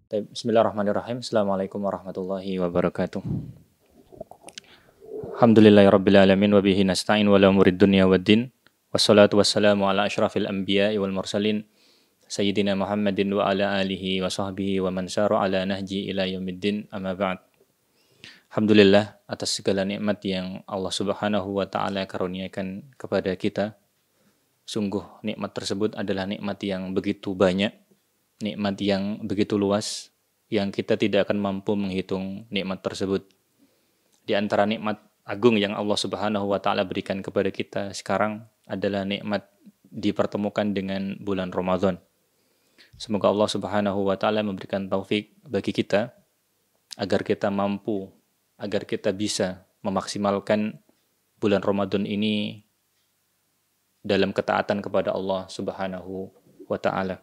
Bismillahirrahmanirrahim. Assalamualaikum warahmatullahi wabarakatuh. Alhamdulillahirrabbilalamin wa bihi nasta'in wa la murid dunya waddin. Wassalatu wassalamu ala asyrafil anbiya'i wal mursalin Sayyidina Muhammadin wa ala alihi wa sahbihi wa man syara ala nahji ila yaumiddin amma ba'd. Alhamdulillah atas segala nikmat yang Allah Subhanahu wa taala karuniakan kepada kita. Sungguh nikmat tersebut adalah nikmat yang begitu banyak, nikmat yang begitu luas, yang kita tidak akan mampu menghitung nikmat tersebut. Di antara nikmat agung yang Allah Subhanahu wa taala berikan kepada kita sekarang adalah nikmat dipertemukan dengan bulan Ramadan. Semoga Allah Subhanahu wa taala memberikan taufik bagi kita agar kita mampu, agar kita bisa memaksimalkan bulan Ramadan ini dalam ketaatan kepada Allah Subhanahu wa taala.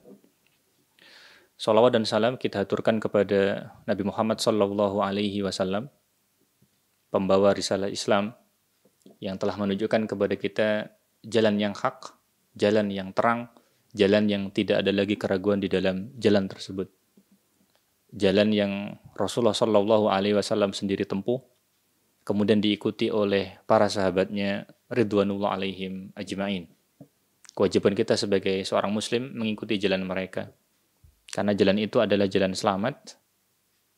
Salawat dan salam kita haturkan kepada Nabi Muhammad sallallahu alaihi wasallam, pembawa risalah Islam yang telah menunjukkan kepada kita jalan yang hak, jalan yang terang, jalan yang tidak ada lagi keraguan di dalam jalan tersebut. Jalan yang Rasulullah sallallahu alaihi wasallam sendiri tempuh, kemudian diikuti oleh para sahabatnya ridwanullah alaihim ajma'in. Kewajiban kita sebagai seorang muslim mengikuti jalan mereka. Karena jalan itu adalah jalan selamat,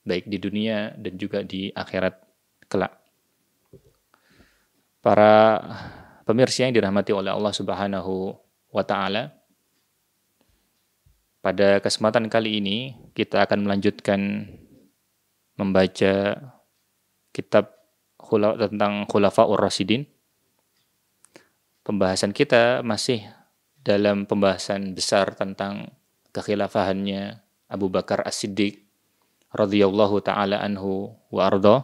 baik di dunia dan juga di akhirat kelak. Para pemirsa yang dirahmati oleh Allah Subhanahu wa taala, pada kesempatan kali ini kita akan melanjutkan membaca kitab tentang Khulafaur Rasyidin. Pembahasan kita masih dalam pembahasan besar tentang kekhilafahannya Abu Bakar As-Siddiq radhiyallahu taala anhu wa ardha.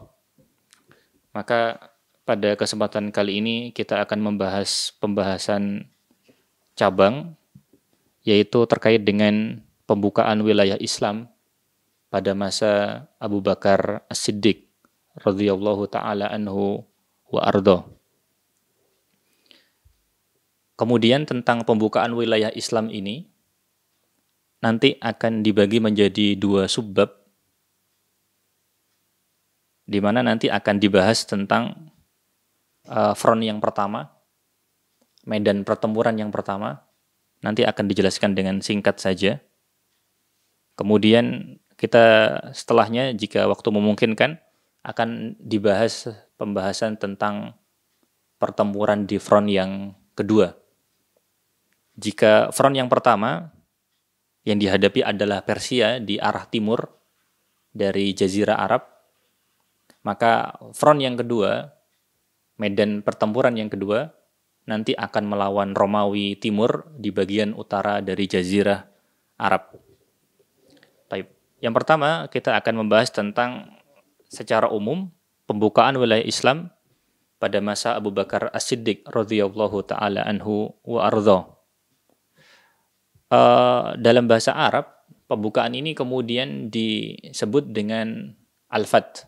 Maka pada kesempatan kali ini kita akan membahas pembahasan cabang, yaitu terkait dengan pembukaan wilayah Islam pada masa Abu Bakar As-Siddiq radhiyallahu taala anhu wa ardha. Kemudian tentang pembukaan wilayah Islam ini nanti akan dibagi menjadi dua subbab, di mana nanti akan dibahas tentang front yang pertama, medan pertempuran yang pertama, nanti akan dijelaskan dengan singkat saja. Kemudian kita setelahnya, jika waktu memungkinkan, akan dibahas pembahasan tentang pertempuran di front yang kedua. Jika front yang pertama yang dihadapi adalah Persia di arah timur dari Jazirah Arab, maka front yang kedua, medan pertempuran yang kedua, nanti akan melawan Romawi Timur di bagian utara dari Jazirah Arab. Baik. Yang pertama, kita akan membahas tentang secara umum pembukaan wilayah Islam pada masa Abu Bakar As-Siddiq radhiyallahu taala anhu wa ardha. Dalam bahasa Arab, pembukaan ini kemudian disebut dengan al-fath,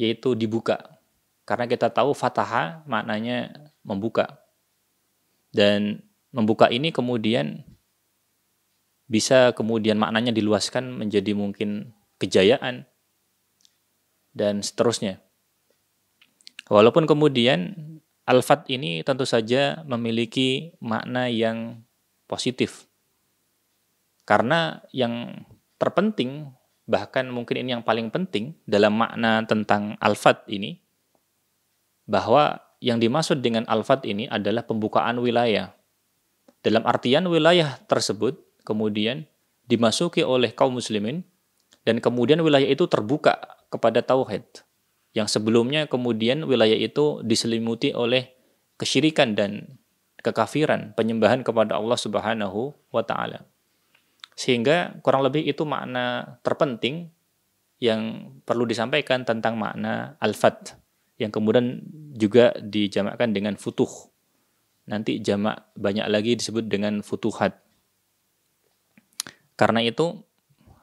yaitu dibuka. Karena kita tahu fataha maknanya membuka. Dan membuka ini kemudian bisa kemudian maknanya diluaskan menjadi mungkin kejayaan dan seterusnya. Walaupun kemudian al-fath ini tentu saja memiliki makna yang positif. Karena yang terpenting, bahkan mungkin ini yang paling penting dalam makna tentang al-fath ini, bahwa yang dimaksud dengan al-fath ini adalah pembukaan wilayah. Dalam artian wilayah tersebut kemudian dimasuki oleh kaum muslimin, dan kemudian wilayah itu terbuka kepada tauhid. Yang sebelumnya kemudian wilayah itu diselimuti oleh kesyirikan dan kekafiran, penyembahan kepada Allah Subhanahu wa taala. Sehingga kurang lebih itu makna terpenting yang perlu disampaikan tentang makna al-fath, yang kemudian juga dijamakkan dengan futuh. Nanti jamak banyak lagi disebut dengan futuhat. Karena itu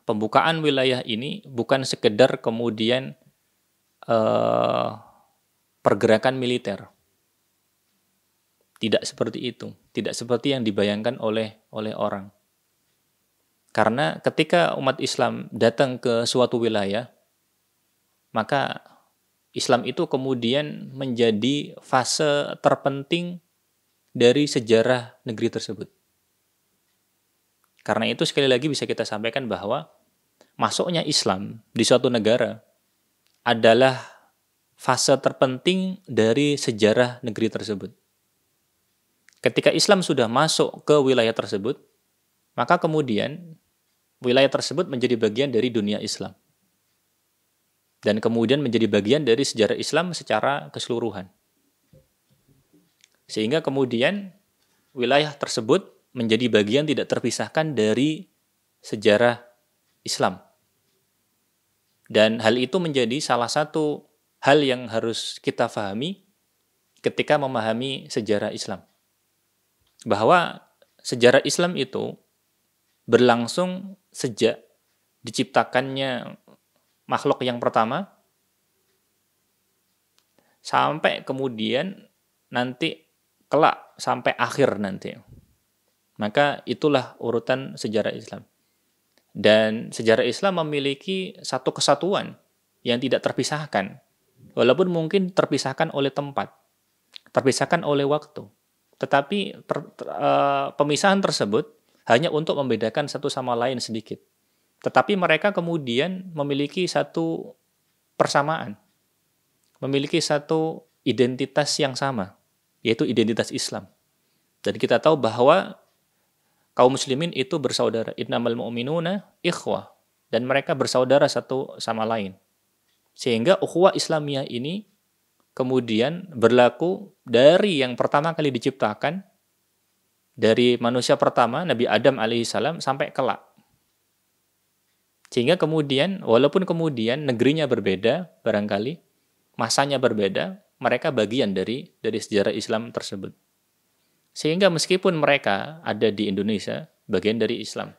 pembukaan wilayah ini bukan sekedar kemudian pergerakan militer. Tidak seperti itu, tidak seperti yang dibayangkan oleh orang. Karena ketika umat Islam datang ke suatu wilayah, maka Islam itu kemudian menjadi fase terpenting dari sejarah negeri tersebut. Karena itu sekali lagi bisa kita sampaikan bahwa masuknya Islam di suatu negara adalah fase terpenting dari sejarah negeri tersebut. Ketika Islam sudah masuk ke wilayah tersebut, maka kemudian wilayah tersebut menjadi bagian dari dunia Islam. Dan kemudian menjadi bagian dari sejarah Islam secara keseluruhan. Sehingga kemudian wilayah tersebut menjadi bagian tidak terpisahkan dari sejarah Islam. Dan hal itu menjadi salah satu hal yang harus kita pahami ketika memahami sejarah Islam. Bahwa sejarah Islam itu berlangsung sejak diciptakannya makhluk yang pertama sampai kemudian nanti kelak sampai akhir nanti. Maka itulah urutan sejarah Islam. Dan sejarah Islam memiliki satu kesatuan yang tidak terpisahkan. Walaupun mungkin terpisahkan oleh tempat, terpisahkan oleh waktu. Tetapi pemisahan tersebut hanya untuk membedakan satu sama lain sedikit. Tetapi mereka kemudian memiliki satu persamaan. Memiliki satu identitas yang sama, yaitu identitas Islam. Dan kita tahu bahwa kaum muslimin itu bersaudara. Innamal mu'minuna ikhwah. Dan mereka bersaudara satu sama lain. Sehingga ukhuwah Islamiyah ini kemudian berlaku dari yang pertama kali diciptakan, dari manusia pertama, Nabi Adam alaihissalam, sampai kelak. Sehingga kemudian, walaupun kemudian negerinya berbeda, barangkali, masanya berbeda, mereka bagian dari sejarah Islam tersebut. Sehingga meskipun mereka ada di Indonesia, bagian dari Islam.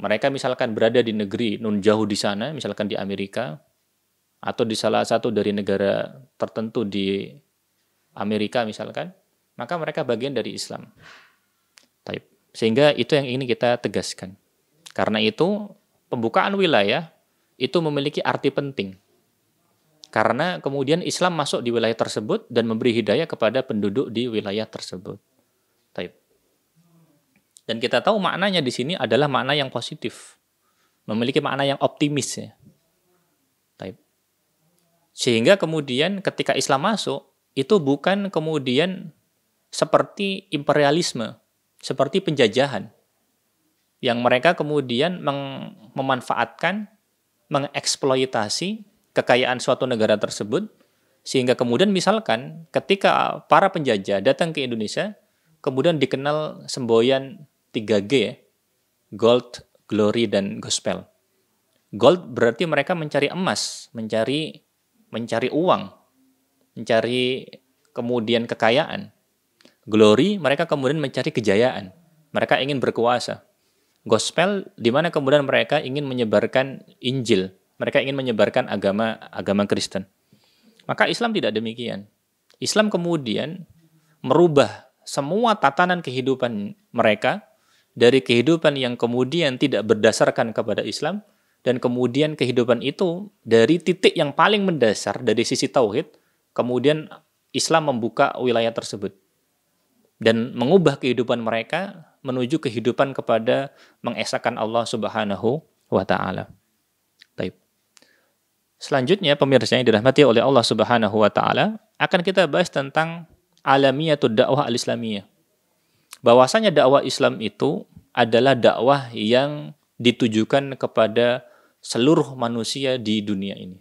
Mereka misalkan berada di negeri nun jauh di sana, misalkan di Amerika, atau di salah satu dari negara tertentu di Amerika misalkan, maka mereka bagian dari Islam. Sehingga itu yang ingin kita tegaskan. Karena itu, pembukaan wilayah itu memiliki arti penting. Karena kemudian Islam masuk di wilayah tersebut dan memberi hidayah kepada penduduk di wilayah tersebut. Dan kita tahu maknanya di sini adalah makna yang positif. Memiliki makna yang optimis. Ya. Sehingga kemudian ketika Islam masuk, itu bukan kemudian seperti imperialisme, seperti penjajahan, yang mereka kemudian memanfaatkan, mengeksploitasi kekayaan suatu negara tersebut, sehingga kemudian misalkan ketika para penjajah datang ke Indonesia, kemudian dikenal semboyan 3G, ya, gold, glory, dan gospel. Gold berarti mereka mencari emas, mencari uang, mencari kemudian kekayaan. Glory, mereka kemudian mencari kejayaan. Mereka ingin berkuasa. Gospel, di mana kemudian mereka ingin menyebarkan Injil. Mereka ingin menyebarkan agama Kristen. Maka Islam tidak demikian. Islam kemudian merubah semua tatanan kehidupan mereka dari kehidupan yang kemudian tidak berdasarkan kepada Islam, dan kemudian kehidupan itu dari titik yang paling mendasar dari sisi tauhid, kemudian Islam membuka wilayah tersebut dan mengubah kehidupan mereka menuju kehidupan kepada mengesahkan Allah Subhanahu wa taala. Baik. Selanjutnya pemirsa yang dirahmati oleh Allah Subhanahu wa taala, akan kita bahas tentang alamiyatud dakwah al-islamiyah. Bahwasanya dakwah Islam itu adalah dakwah yang ditujukan kepada seluruh manusia di dunia ini.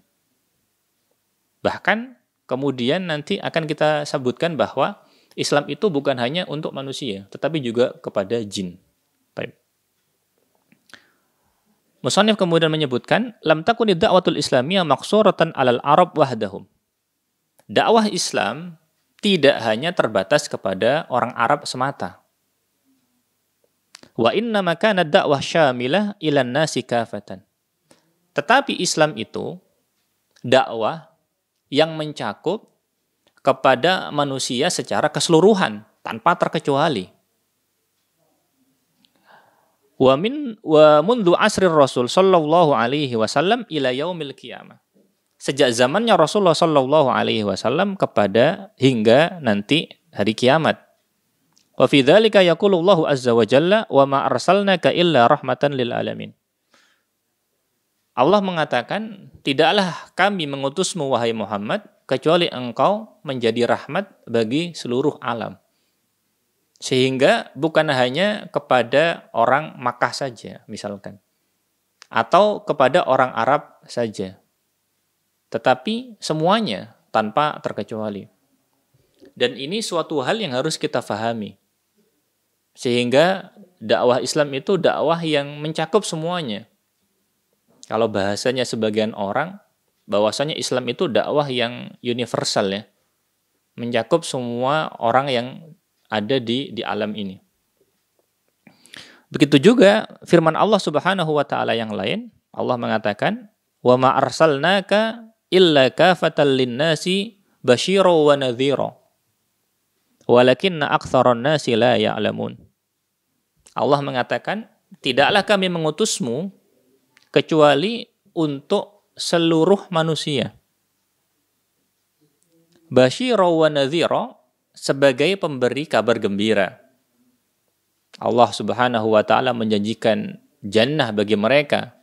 Bahkan kemudian nanti akan kita sebutkan bahwa Islam itu bukan hanya untuk manusia, tetapi juga kepada jin. Baik. Musannif kemudian menyebutkan, lam takuni da'watul islamiyah maqsuratan 'alal Arab wahdahum. Dakwah Islam tidak hanya terbatas kepada orang Arab semata. Wa inna makana da'wah syamilah ilan nasi kafatan. Tetapi Islam itu dakwah yang mencakup kepada manusia secara keseluruhan, tanpa terkecuali. wa mundu asrir Rasul sallallahu alaihi wasallam ila yaumil qiyamah. Sejak zamannya Rasulullah sallallahu alaihi wasallam kepada hingga nanti hari kiamat. Wa fi dzalika yaqulullahu azza wa jalla wa ma arsalnaka illa rahmatan lil alamin. Allah mengatakan, tidaklah kami mengutusmu wahai Muhammad kecuali engkau menjadi rahmat bagi seluruh alam. Sehingga bukan hanya kepada orang Makkah saja misalkan, atau kepada orang Arab saja, tetapi semuanya tanpa terkecuali. Dan ini suatu hal yang harus kita fahami. Sehingga dakwah Islam itu dakwah yang mencakup semuanya. Kalau bahasanya sebagian orang, bahwasanya Islam itu dakwah yang universal ya. Mencakup semua orang yang ada di alam ini. Begitu juga firman Allah Subhanahu wa taala yang lain, Allah mengatakan, "Wa ma arsalnaka illa kafatan lin-nasi basyira wa nadhira. Walakinna aktsaran nasi la ya'lamun." Allah mengatakan, tidaklah kami mengutusmu kecuali untuk seluruh manusia. Basyira wa nadhira, sebagai pemberi kabar gembira. Allah Subhanahu wa taala menjanjikan jannah bagi mereka,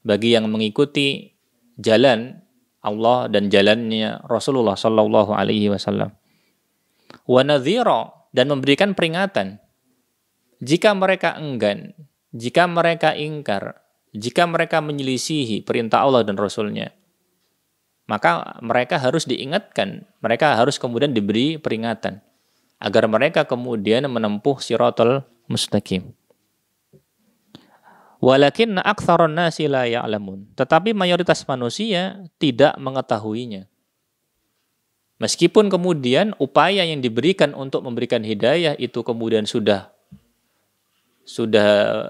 bagi yang mengikuti jalan Allah dan jalannya Rasulullah sallallahu alaihi wasallam. Wa nadhira, dan memberikan peringatan. Jika mereka enggan, jika mereka ingkar, jika mereka menyelisihi perintah Allah dan Rasul-Nya, maka mereka harus diingatkan, mereka harus kemudian diberi peringatan, agar mereka kemudian menempuh siratal mustaqim. Walakinna aktsaran nasi la ya'lamun. Tetapi mayoritas manusia tidak mengetahuinya. Meskipun kemudian upaya yang diberikan untuk memberikan hidayah itu kemudian sudah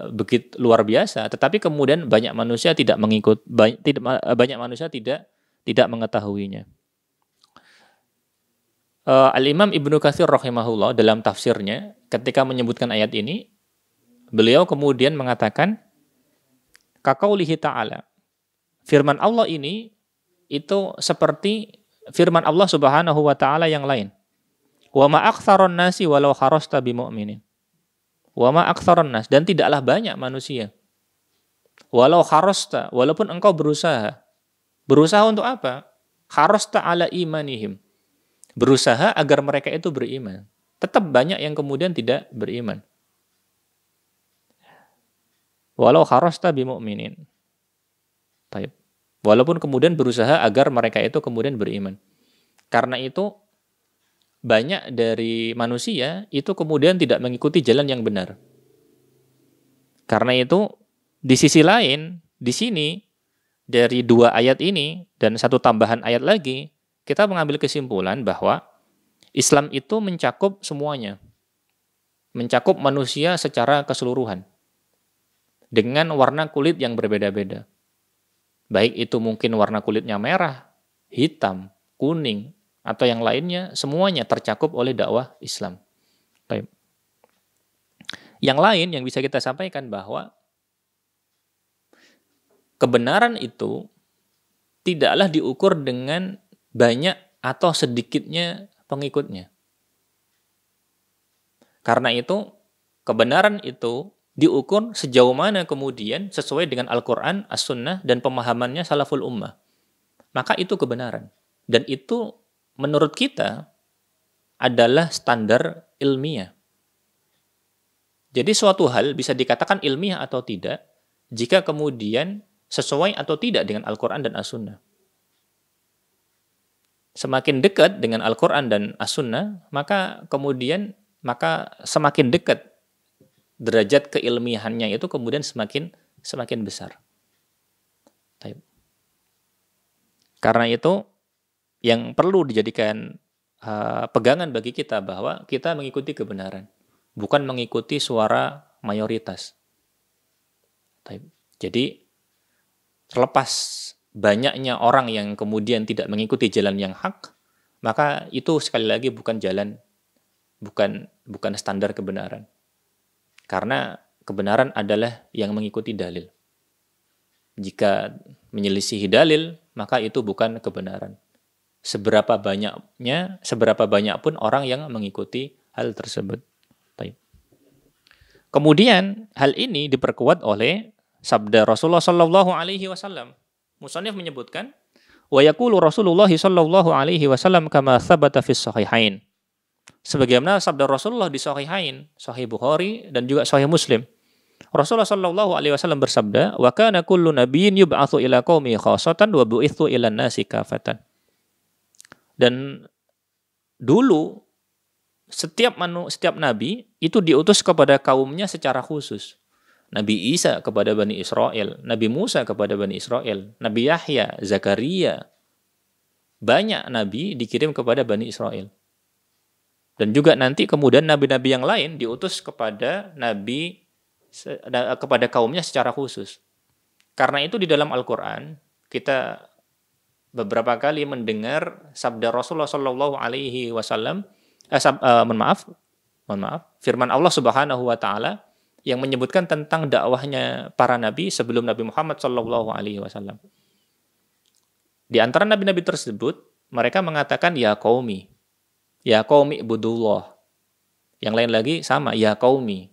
begitu luar biasa, tetapi kemudian banyak manusia tidak mengetahuinya. Al-Imam Ibnu Katsir rahimahullah dalam tafsirnya ketika menyebutkan ayat ini, beliau kemudian mengatakan, kaqaulihi ta'ala, firman Allah ini itu seperti firman Allah Subhanahu wa taala yang lain. Wa ma aktsaron nasi walau harasta bimu'minin. Wa ma aktsaron nas, dan tidaklah banyak manusia. Walau harasta, walaupun engkau berusaha. Berusaha untuk apa? Harasta ala imanihim. Berusaha agar mereka itu beriman. Tetap banyak yang kemudian tidak beriman. Walau harasta bimu'minin. Baik. Walaupun kemudian berusaha agar mereka itu kemudian beriman. Karena itu banyak dari manusia itu kemudian tidak mengikuti jalan yang benar. Karena itu di sisi lain, di sini dari dua ayat ini dan satu tambahan ayat lagi, kita mengambil kesimpulan bahwa Islam itu mencakup semuanya. Mencakup manusia secara keseluruhan. Dengan warna kulit yang berbeda-beda. Baik itu mungkin warna kulitnya merah, hitam, kuning, atau yang lainnya, semuanya tercakup oleh dakwah Islam. Baik. Yang lain yang bisa kita sampaikan bahwa kebenaran itu tidaklah diukur dengan banyak atau sedikitnya pengikutnya. Karena itu, kebenaran itu diukur sejauh mana kemudian sesuai dengan Al-Quran, As-Sunnah, dan pemahamannya salaful ummah. Maka itu kebenaran. Dan itu menurut kita adalah standar ilmiah. Jadi suatu hal bisa dikatakan ilmiah atau tidak jika kemudian sesuai atau tidak dengan Al-Quran dan As-Sunnah. Semakin dekat dengan Al-Quran dan As-Sunnah, maka semakin dekat derajat keilmiahannya itu kemudian semakin besar. Karena itu yang perlu dijadikan pegangan bagi kita bahwa kita mengikuti kebenaran, bukan mengikuti suara mayoritas. Jadi terlepas banyaknya orang yang kemudian tidak mengikuti jalan yang hak, maka itu sekali lagi bukan jalan, bukan standar kebenaran. Karena kebenaran adalah yang mengikuti dalil. Jika menyelisihi dalil, maka itu bukan kebenaran. Seberapa banyak pun orang yang mengikuti hal tersebut. Baik. Kemudian hal ini diperkuat oleh sabda Rasulullah sallallahu alaihi wasallam. Musannif menyebutkan, wa yaqulu Rasulullah sallallahu alaihi wasallam kama tsabata fis sahihain. Sebagaimana sabda Rasulullah di Sahihain, Sahih Bukhari dan juga Sahih Muslim. Rasulullah sallallahu alaihi wasallam bersabda, "Wa kana kullu nabiyyin yub'atsu ila qaumi khassatan wa bu'itsu ila nasi kafatan." Dan dulu setiap nabi itu diutus kepada kaumnya secara khusus. Nabi Isa kepada Bani Israel, Nabi Musa kepada Bani Israel, Nabi Yahya, Zakaria. Banyak nabi dikirim kepada Bani Israel. Dan juga nanti kemudian nabi-nabi yang lain diutus kepada kaumnya secara khusus. Karena itu di dalam Al-Qur'an kita beberapa kali mendengar sabda Rasulullah Shallallahu Alaihi Wasallam, firman Allah Subhanahu Wa Taala yang menyebutkan tentang dakwahnya para nabi sebelum Nabi Muhammad Shallallahu Alaihi Wasallam. Di antara nabi-nabi tersebut, mereka mengatakan ya qaumi ibudullah. Yang lain lagi sama ya qaumi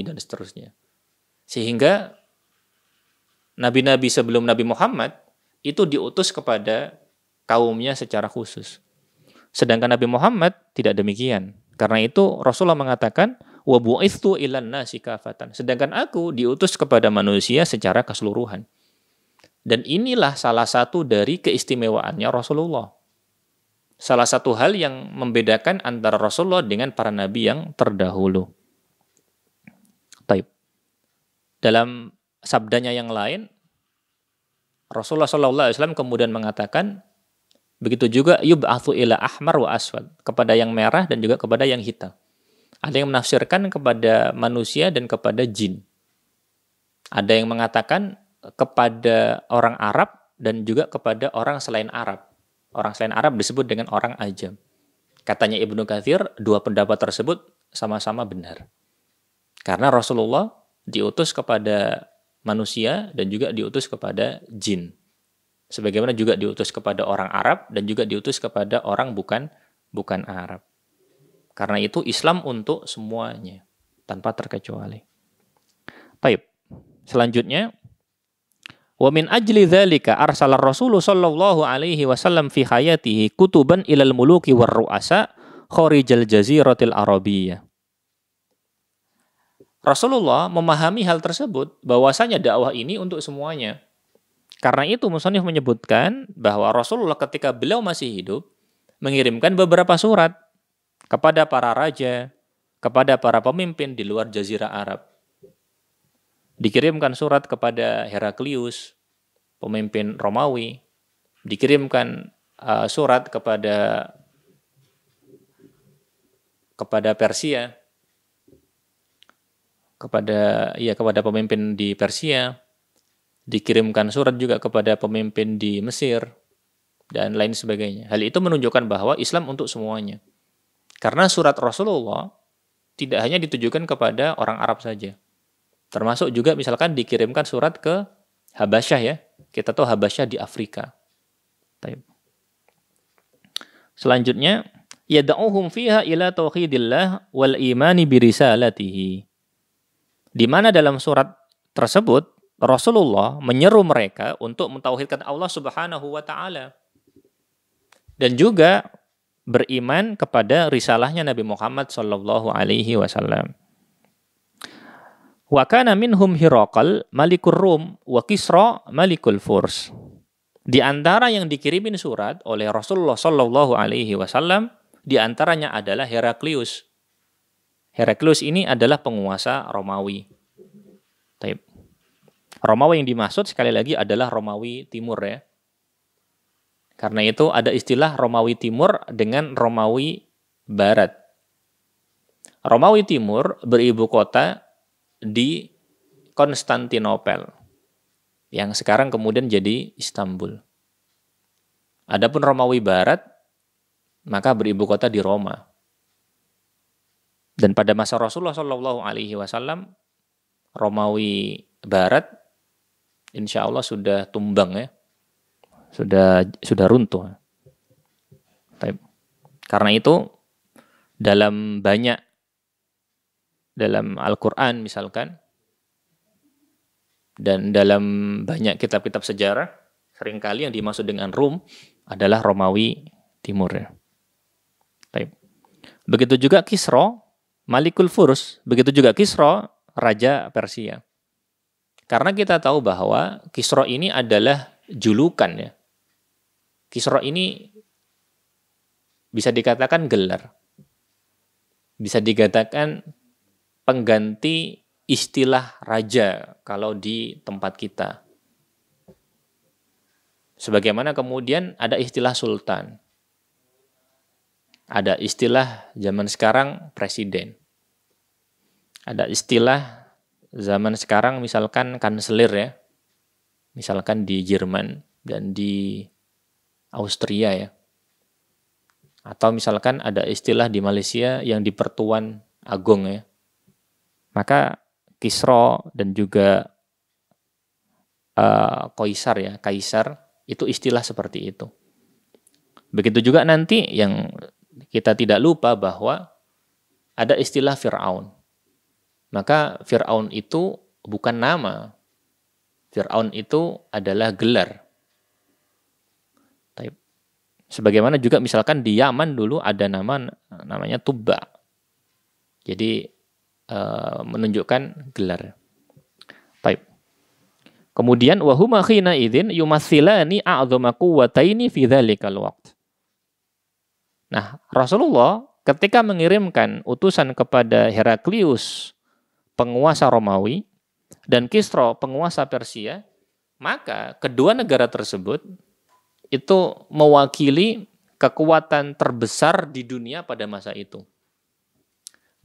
dan seterusnya. Sehingga nabi-nabi sebelum Nabi Muhammad itu diutus kepada kaumnya secara khusus. Sedangkan Nabi Muhammad tidak demikian. Karena itu Rasulullah mengatakan wa bu'itsu ilan nasi kafatan. Sedangkan aku diutus kepada manusia secara keseluruhan. Dan inilah salah satu dari keistimewaannya Rasulullah. Salah satu hal yang membedakan antara Rasulullah dengan para nabi yang terdahulu. Taib. Dalam sabdanya yang lain, Rasulullah SAW kemudian mengatakan, begitu juga yub'atsu ila ahmar wa aswad, kepada yang merah dan juga kepada yang hitam. Ada yang menafsirkan kepada manusia dan kepada jin. Ada yang mengatakan kepada orang Arab dan juga kepada orang selain Arab. Orang selain Arab disebut dengan orang ajam. Katanya Ibnu Katsir, dua pendapat tersebut sama-sama benar. Karena Rasulullah diutus kepada manusia dan juga diutus kepada jin. Sebagaimana juga diutus kepada orang Arab dan juga diutus kepada orang bukan Arab. Karena itu Islam untuk semuanya tanpa terkecuali. Baik. Selanjutnya, wa min ajli dzalika arsala Rasulullah sallallahu alaihi wasallam fi hayatihi kutuban ilal muluki war ru'asa kharijal jaziratil arabiyyah. Rasulullah memahami hal tersebut, bahwasanya dakwah ini untuk semuanya. Karena itu musannif menyebutkan bahwa Rasulullah ketika beliau masih hidup mengirimkan beberapa surat kepada para raja, kepada para pemimpin di luar jazirah Arab. Dikirimkan surat kepada Heraklius, pemimpin Romawi. Dikirimkan surat kepada Persia, kepada pemimpin di Persia. Dikirimkan surat juga kepada pemimpin di Mesir dan lain sebagainya. Hal itu menunjukkan bahwa Islam untuk semuanya. Karena surat Rasulullah tidak hanya ditujukan kepada orang Arab saja. Termasuk juga misalkan dikirimkan surat ke Habasyah ya. Kita tahu Habasyah di Afrika. Selanjutnya, yad'uhum fiha ila tauhidillah wal imani birisalatihi. Di mana dalam surat tersebut Rasulullah menyeru mereka untuk mentauhidkan Allah Subhanahu wa taala dan juga beriman kepada risalahnya Nabi Muhammad sallallahu alaihi wasallam. Wa kana minhum Hiraqal malikur Rum wa Kisra malikul Furs. Di antara yang dikirimin surat oleh Rasulullah sallallahu alaihi wasallam di antaranya adalah Heraklius. Heraklius ini adalah penguasa Romawi. Taib. Romawi yang dimaksud sekali lagi adalah Romawi Timur ya. Karena itu ada istilah Romawi Timur dengan Romawi Barat. Romawi Timur beribu kota di Konstantinopel, yang sekarang kemudian jadi Istanbul. Adapun Romawi Barat, maka beribu kota di Roma. Dan pada masa Rasulullah Shallallahu Alaihi Wasallam, Romawi Barat, insya Allah sudah tumbang ya, sudah runtuh. Karena itu dalam Al-Quran misalkan, dan dalam banyak kitab-kitab sejarah, seringkali yang dimaksud dengan Rum adalah Romawi Timur ya. Begitu juga Kisra, Malikul Furs, begitu juga Kisra, Raja Persia. Karena kita tahu bahwa Kisra ini adalah julukan ya. Kisra ini bisa dikatakan gelar. Bisa dikatakan pengganti istilah raja kalau di tempat kita. Sebagaimana kemudian ada istilah sultan. Ada istilah zaman sekarang presiden. Ada istilah zaman sekarang misalkan kanselir ya. Misalkan di Jerman dan di Austria ya. Atau misalkan ada istilah di Malaysia yang di Pertuan Agong ya. Maka Kisra dan juga Kaisar itu istilah seperti itu. Begitu juga nanti yang kita tidak lupa bahwa ada istilah Fir'aun. Maka Fir'aun itu bukan nama. Fir'aun itu adalah gelar. Sebagaimana juga misalkan di Yaman dulu ada namanya Tubba. Jadi menunjukkan gelar. Baik. Kemudian wahuma khina idzin yumathilani a'dhama quwwataini fi dzalikal waqt. Nah, Rasulullah ketika mengirimkan utusan kepada Heraklius, penguasa Romawi, dan Kisra, penguasa Persia, maka kedua negara tersebut itu mewakili kekuatan terbesar di dunia pada masa itu.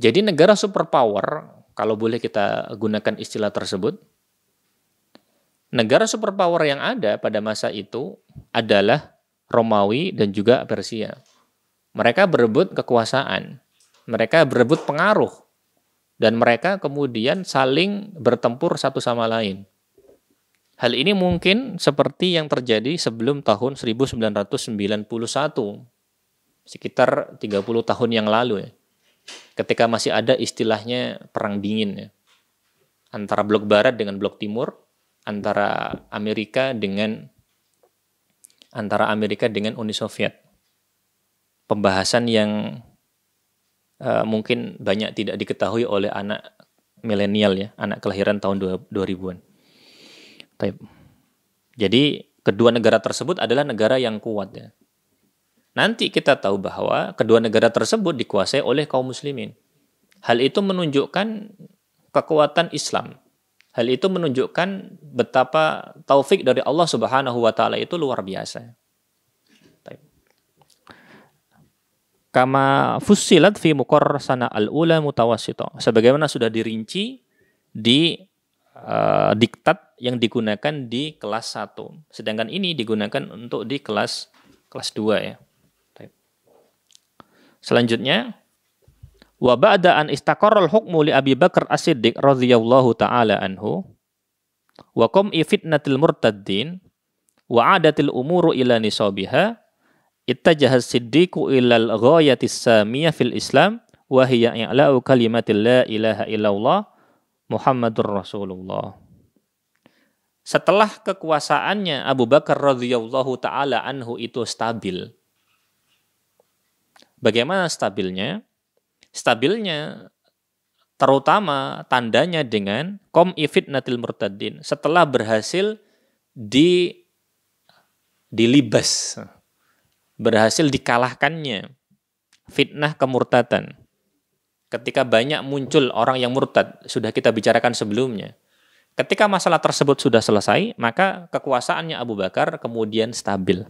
Jadi negara superpower, kalau boleh kita gunakan istilah tersebut, negara superpower yang ada pada masa itu adalah Romawi dan juga Persia. Mereka berebut kekuasaan, mereka berebut pengaruh, dan mereka kemudian saling bertempur satu sama lain. Hal ini mungkin seperti yang terjadi sebelum tahun 1991, sekitar 30 tahun yang lalu ya. Ketika masih ada istilahnya perang dingin ya. Antara blok barat dengan blok timur, antara Amerika dengan Uni Soviet. Pembahasan yang mungkin banyak tidak diketahui oleh anak milenial ya, anak kelahiran tahun 2000-an. Jadi kedua negara tersebut adalah negara yang kuat ya. Nanti kita tahu bahwa kedua negara tersebut dikuasai oleh kaum muslimin. Hal itu menunjukkan kekuatan Islam. Hal itu menunjukkan betapa taufik dari Allah Subhanahu wa taala itu luar biasa. Kama fussilat fi muqarrasana al-ula mutawassita. Sebagaimana sudah dirinci di diktat yang digunakan di kelas 1. Sedangkan ini digunakan untuk di kelas 2 ya. Selanjutnya, wa ba'da an istaqarra al-hukmu li Abi Bakar As-Siddiq radhiyallahu taala anhu wa qam'i fitnatil murtaddin wa 'adatil umuru ila nisabiha ittajaha as-siddiqu ila al-ghayatis samiyah fil Islam wa hiya i'la'u kalimatil la ilaha illallah Muhammadur Rasulullah. Setelah kekuasaannya Abu Bakar radhiyallahu taala anhu itu stabil. Bagaimana stabilnya? Stabilnya terutama tandanya dengan qam'i fitnatil murtaddin, setelah berhasil dilibas, berhasil dikalahkannya fitnah kemurtadan. Ketika banyak muncul orang yang murtad, sudah kita bicarakan sebelumnya. Ketika masalah tersebut sudah selesai, maka kekuasaannya Abu Bakar kemudian stabil.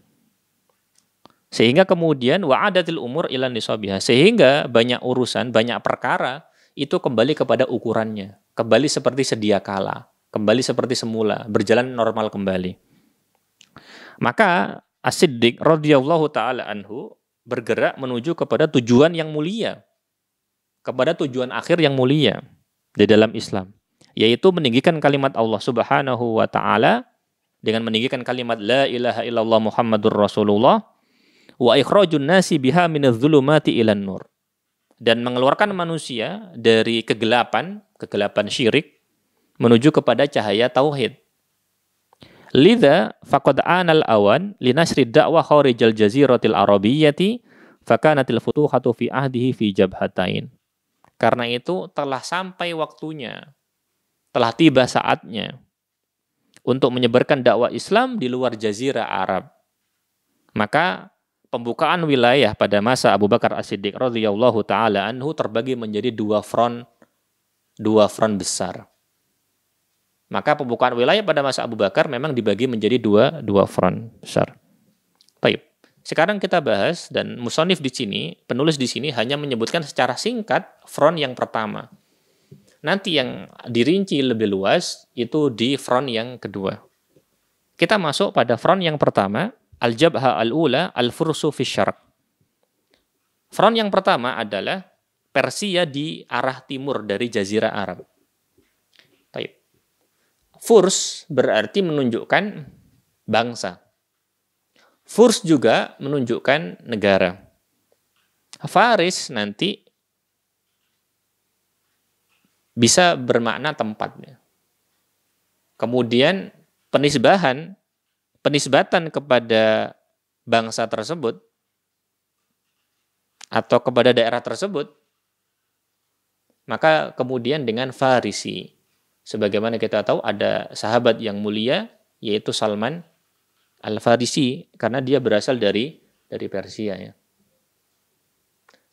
Sehingga kemudian wa'adatil umur ila nisabiha, sehingga banyak urusan, banyak perkara itu kembali kepada ukurannya, kembali seperti sedia kala, kembali seperti semula, berjalan normal kembali. Maka As-Siddiq radhiyallahu taala anhu bergerak menuju kepada tujuan yang mulia. kepada tujuan akhir yang mulia di dalam Islam, yaitu meninggikan kalimat Allah Subhanahu wa taala dengan meninggikan kalimat la ilaha illallah Muhammadur Rasulullah wa ikhrajun nasi biha minadz zulumati ilan nur, dan mengeluarkan manusia dari kegelapan syirik menuju kepada cahaya tauhid. Lidza faqad anal awan linasri da'wah kharijal jaziratil arabiyyati fakanatil futuhatu fi ahdihi fi jabhatain. Karena itu telah sampai waktunya, telah tiba saatnya untuk menyebarkan dakwah Islam di luar jazirah Arab. Maka pembukaan wilayah pada masa Abu Bakar As-Siddiq radhiyallahu taala anhu terbagi menjadi dua front besar. Maka pembukaan wilayah pada masa Abu Bakar memang dibagi menjadi dua front besar. Baik. Sekarang kita bahas, dan musonif di sini, penulis di sini hanya menyebutkan secara singkat front yang pertama. Nanti yang dirinci lebih luas itu di front yang kedua. Kita masuk pada front yang pertama, al-jabha al-ula al-fursu fi syarq. Front yang pertama adalah Persia di arah timur dari jazirah Arab. Baik. Furs berarti menunjukkan bangsa. Furs juga menunjukkan negara. Faris nanti bisa bermakna tempatnya. Kemudian penisbatan kepada bangsa tersebut atau kepada daerah tersebut, maka kemudian dengan Farisi. Sebagaimana kita tahu ada sahabat yang mulia yaitu Salman Al-Farisi karena dia berasal dari Persia ya.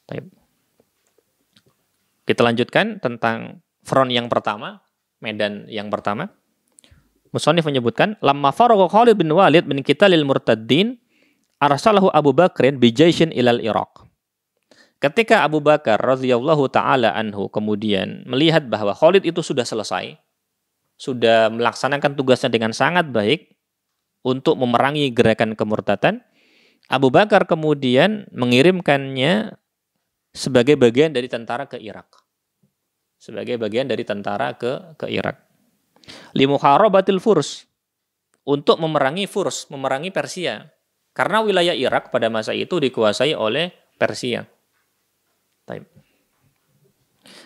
Baik. Kita lanjutkan tentang front yang pertama, medan yang pertama. Musannif menyebutkan lamma faragha Khalid bin Walid min qitalil murtaddin arsalahu Abu Bakrin bi jaishin ilal Iraq. Ketika Abu Bakar radhiyallahu taala anhu kemudian melihat bahwa Khalid itu sudah selesai, sudah melaksanakan tugasnya dengan sangat baik untuk memerangi gerakan kemurtadan, Abu Bakar kemudian mengirimkannya sebagai bagian dari tentara ke Irak. Sebagai bagian dari tentara ke Irak. Limuharabatil Furs, untuk memerangi Furs, memerangi Persia. Karena wilayah Irak pada masa itu dikuasai oleh Persia.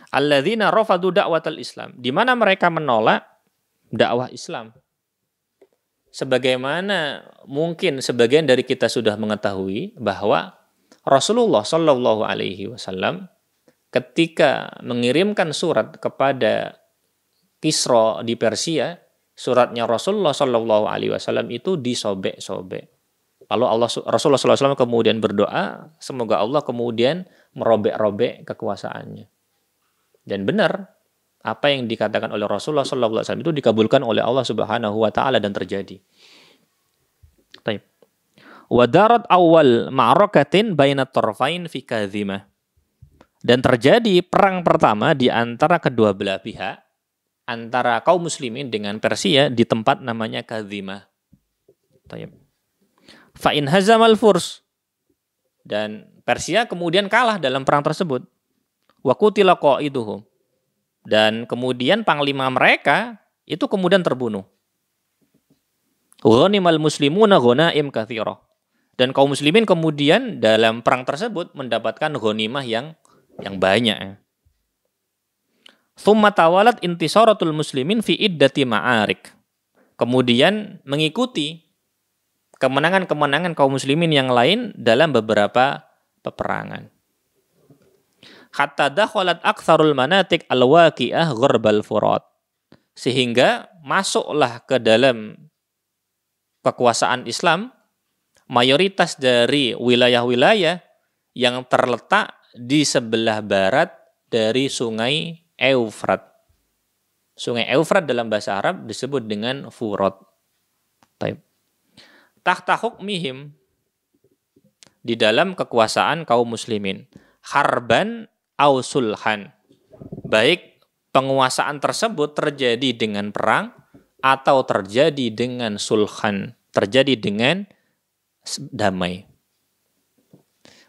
Alladzina rafadu da'watal Islam, di mana mereka menolak dakwah Islam. Sebagaimana mungkin sebagian dari kita sudah mengetahui bahwa Rasulullah Shallallahu Alaihi Wasallam ketika mengirimkan surat kepada Kisra di Persia, suratnya Rasulullah Shallallahu Alaihi Wasallam itu disobek-sobek. Lalu Rasulullah SAW kemudian berdoa, semoga Allah kemudian merobek-robek kekuasaannya. Dan benar, apa yang dikatakan oleh Rasulullah SAW itu dikabulkan oleh Allah Subhanahu Wa Taala dan terjadi. Wadarat awal ma'rakatin bainat tarfain fi Kazimah. Dan terjadi perang pertama di antara kedua belah pihak, antara kaum muslimin dengan Persia di tempat namanya Kazimah. Fa'in hazamal Furs, dan Persia kemudian kalah dalam perang tersebut. Wa qutila qaiduhum, dan kemudian panglima mereka itu kemudian terbunuh. Ghanimal muslimuna ghanaim katsira, dan kaum muslimin kemudian dalam perang tersebut mendapatkan ghanimah yang banyak. Tsumma tawalat intisaratul muslimin fi iddati ma'arik, kemudian mengikuti kemenangan-kemenangan kaum muslimin yang lain dalam beberapa peperangan. Hatta dakhalat aktsarul manatik al-waqi'ah gharbal Furat, sehingga masuklah ke dalam kekuasaan Islam mayoritas dari wilayah-wilayah yang terletak di sebelah barat dari Sungai Eufrat. Sungai Eufrat dalam bahasa Arab disebut dengan Furat. Tahta hukmihim, di dalam kekuasaan kaum muslimin, harban au sulhan, baik penguasaan tersebut terjadi dengan perang atau terjadi dengan sulhan, terjadi dengan damai.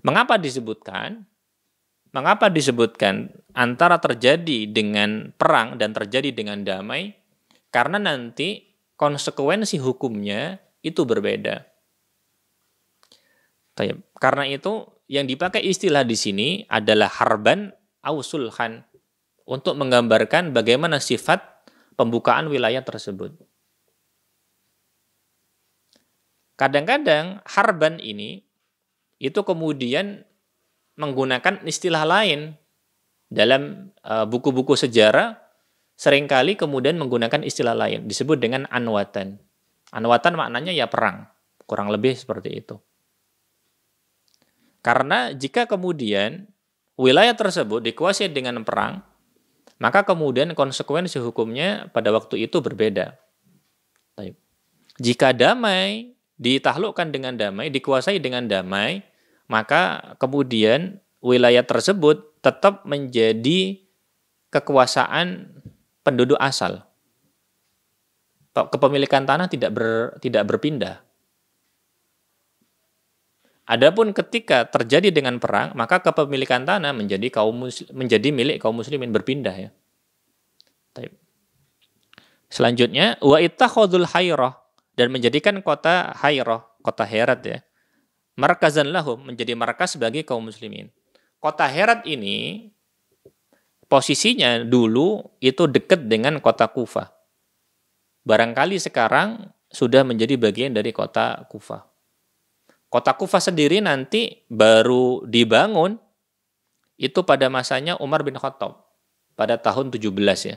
Mengapa disebutkan? Mengapa disebutkan antara terjadi dengan perang dan terjadi dengan damai? Karena nanti konsekuensi hukumnya itu berbeda. Karena itu yang dipakai istilah di sini adalah harban au sulhan untuk menggambarkan bagaimana sifat pembukaan wilayah tersebut. Kadang-kadang harban ini itu kemudian menggunakan istilah lain dalam buku-buku sejarah, seringkali kemudian menggunakan istilah lain disebut dengan anwatan. Anwatan maknanya ya perang, kurang lebih seperti itu. Karena jika kemudian wilayah tersebut dikuasai dengan perang, maka kemudian konsekuensi hukumnya pada waktu itu berbeda. Jika damai, ditaklukkan dengan damai, dikuasai dengan damai, maka kemudian wilayah tersebut tetap menjadi kekuasaan penduduk asal. Kepemilikan tanah tidak berpindah. Adapun ketika terjadi dengan perang, maka kepemilikan tanah menjadi milik kaum muslimin, berpindah ya. Selanjutnya, wa ittakhadul hayrah, dan menjadikan kota Hayrah, kota Herat ya, markazan lahum, menjadi markas bagi kaum muslimin. Kota Herat ini posisinya dulu itu dekat dengan kota Kufah. Barangkali sekarang sudah menjadi bagian dari kota Kufah. Kota Kufah sendiri nanti baru dibangun itu pada masanya Umar bin Khattab pada tahun 17 ya.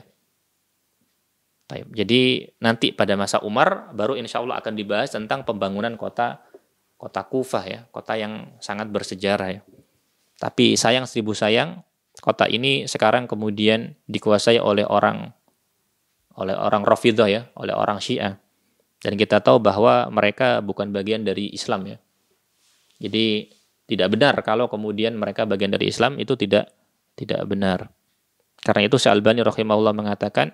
Jadi nanti pada masa Umar baru insya Allah akan dibahas tentang pembangunan kota Kufah ya, kota yang sangat bersejarah ya. Tapi sayang seribu sayang, kota ini sekarang kemudian dikuasai oleh orang Rafidhah ya, oleh orang Syiah. Dan kita tahu bahwa mereka bukan bagian dari Islam ya. Jadi tidak benar kalau kemudian mereka bagian dari Islam, itu tidak benar. Karena itu Syalbani rahimahullah mengatakan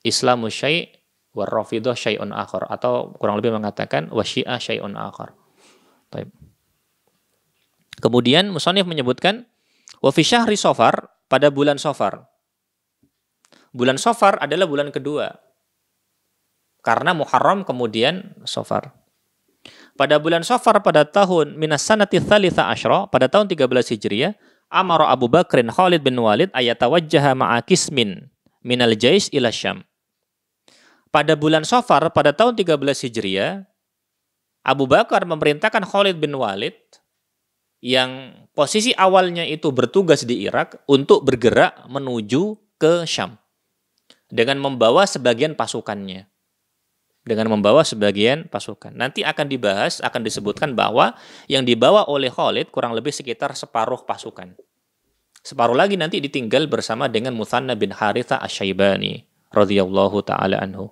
Islamu syai' wa Rafidhah syai'un akhar, atau kurang lebih mengatakan wa Syiah syai'un akhar. Baik. Kemudian musannif menyebutkan wa fi syahri Safar, pada bulan Safar. Bulan Safar adalah bulan kedua. Karena Muharram kemudian Safar. Pada bulan Safar pada tahun minas sanati tsalitsa asyra, pada tahun 13 Hijriah, amara Abu Bakrin Khalid bin Walid ayatawajjaha ma'a qismin minal jais ila Syam. Pada bulan Safar pada tahun 13 Hijriah, Abu Bakar memerintahkan Khalid bin Walid yang posisi awalnya itu bertugas di Irak untuk bergerak menuju ke Syam dengan membawa sebagian pasukannya. Nanti akan dibahas, akan disebutkan bahwa yang dibawa oleh Khalid kurang lebih sekitar separuh pasukan. Separuh lagi nanti ditinggal bersama dengan Muthanna bin Harithah Asy-Syaibani radhiyallahu taala anhu.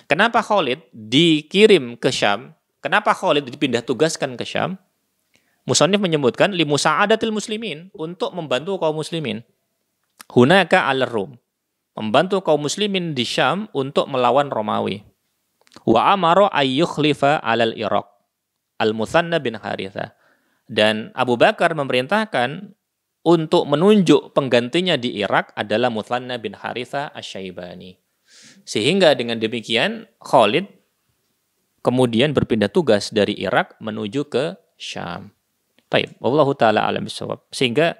Kenapa Khalid dikirim ke Syam? Kenapa Khalid dipindah tugaskan ke Syam? Musannif menyebutkan li musa'adatil muslimin, untuk membantu kaum muslimin. Hunaka 'ala Rum, membantu kaum muslimin di Syam untuk melawan Romawi. Wa amara ayyukhlifa 'alal Iraq al-Muthanna bin Harithah, dan Abu Bakar memerintahkan untuk menunjuk penggantinya di Irak adalah Muthanna bin Harithah Asy-Syaibani. Sehingga dengan demikian Khalid kemudian berpindah tugas dari Irak menuju ke Syam. Baik, wallahu taala alam bisawab. Sehingga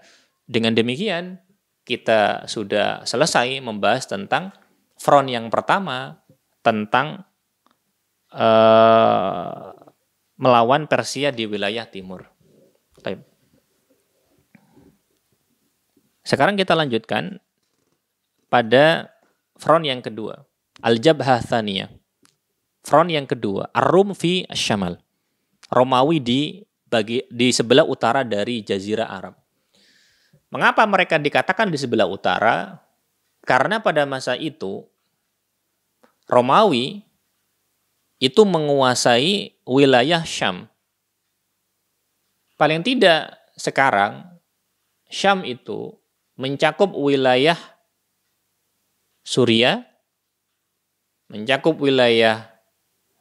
dengan demikian kita sudah selesai membahas tentang front yang pertama, tentang melawan Persia di wilayah timur. Baik. Sekarang kita lanjutkan pada front yang kedua, Al-Jabhah Tsaniyah. Front yang kedua, Ar-Rum fi Asy-Syamal. Romawi di sebelah utara dari Jazirah Arab. Mengapa mereka dikatakan di sebelah utara? Karena pada masa itu Romawi itu menguasai wilayah Syam. Paling tidak sekarang Syam itu mencakup wilayah Suriah, mencakup wilayah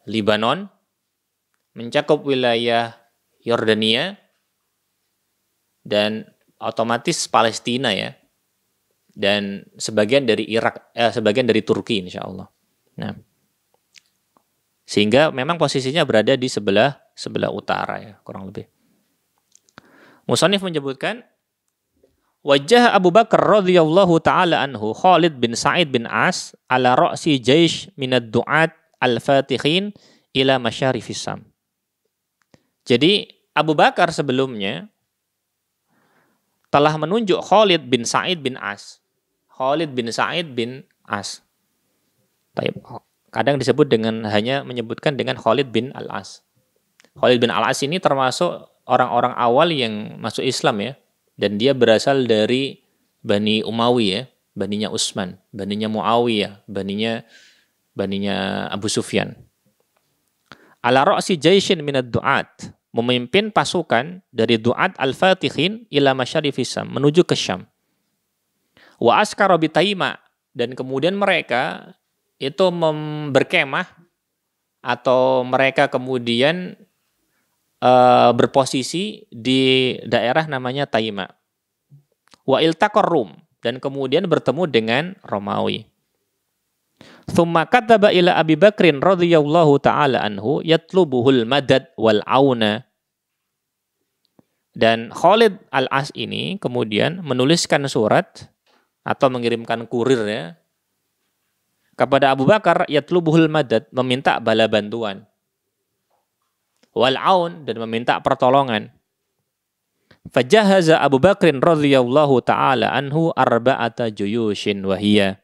Libanon, mencakup wilayah Yordania, dan otomatis Palestina ya, dan sebagian dari Irak, sebagian dari Turki insya Allah. Nah, sehingga memang posisinya berada di sebelah utara ya, kurang lebih. Musannif menyebutkan wajah Abu Bakar radhiyallahu taala anhu Khalid bin Sa'id bin As ala ra'si jaish minad du'at al-fatihin ila masyarifis Sam. Jadi Abu Bakar sebelumnya telah menunjuk Khalid bin Sa'id bin As. Khalid bin Sa'id bin As. Kadang disebut dengan hanya menyebutkan dengan Khalid bin Al-As. Khalid bin Al-As ini termasuk orang-orang awal yang masuk Islam ya. Dan dia berasal dari Bani Umayyah ya, baninya Utsman, baninya Muawiyah, baninya Abu Sufyan. Ala ra'si jaishin minad du'at, memimpin pasukan dari du'at al-fatihin ila masyarifis Syam, menuju ke Syam. Wa askara bi Taima, dan kemudian mereka itu berkemah atau mereka kemudian berposisi di daerah namanya Taima. Wa iltaqar Rum, dan kemudian bertemu dengan Romawi. Tsumma kataba ila Abi Bakrin radhiyallahu taala anhu yatlubuhul madad wal auna. Dan Khalid Al-As ini kemudian menuliskan surat atau mengirimkan kurir ya kepada Abu Bakar yatlubuhul madad, meminta bala bantuan. Wal aun, dan meminta pertolongan. Fajahaza Abu Bakrin radhiyallahu taala anhu arba'ata juyushin wahiyya.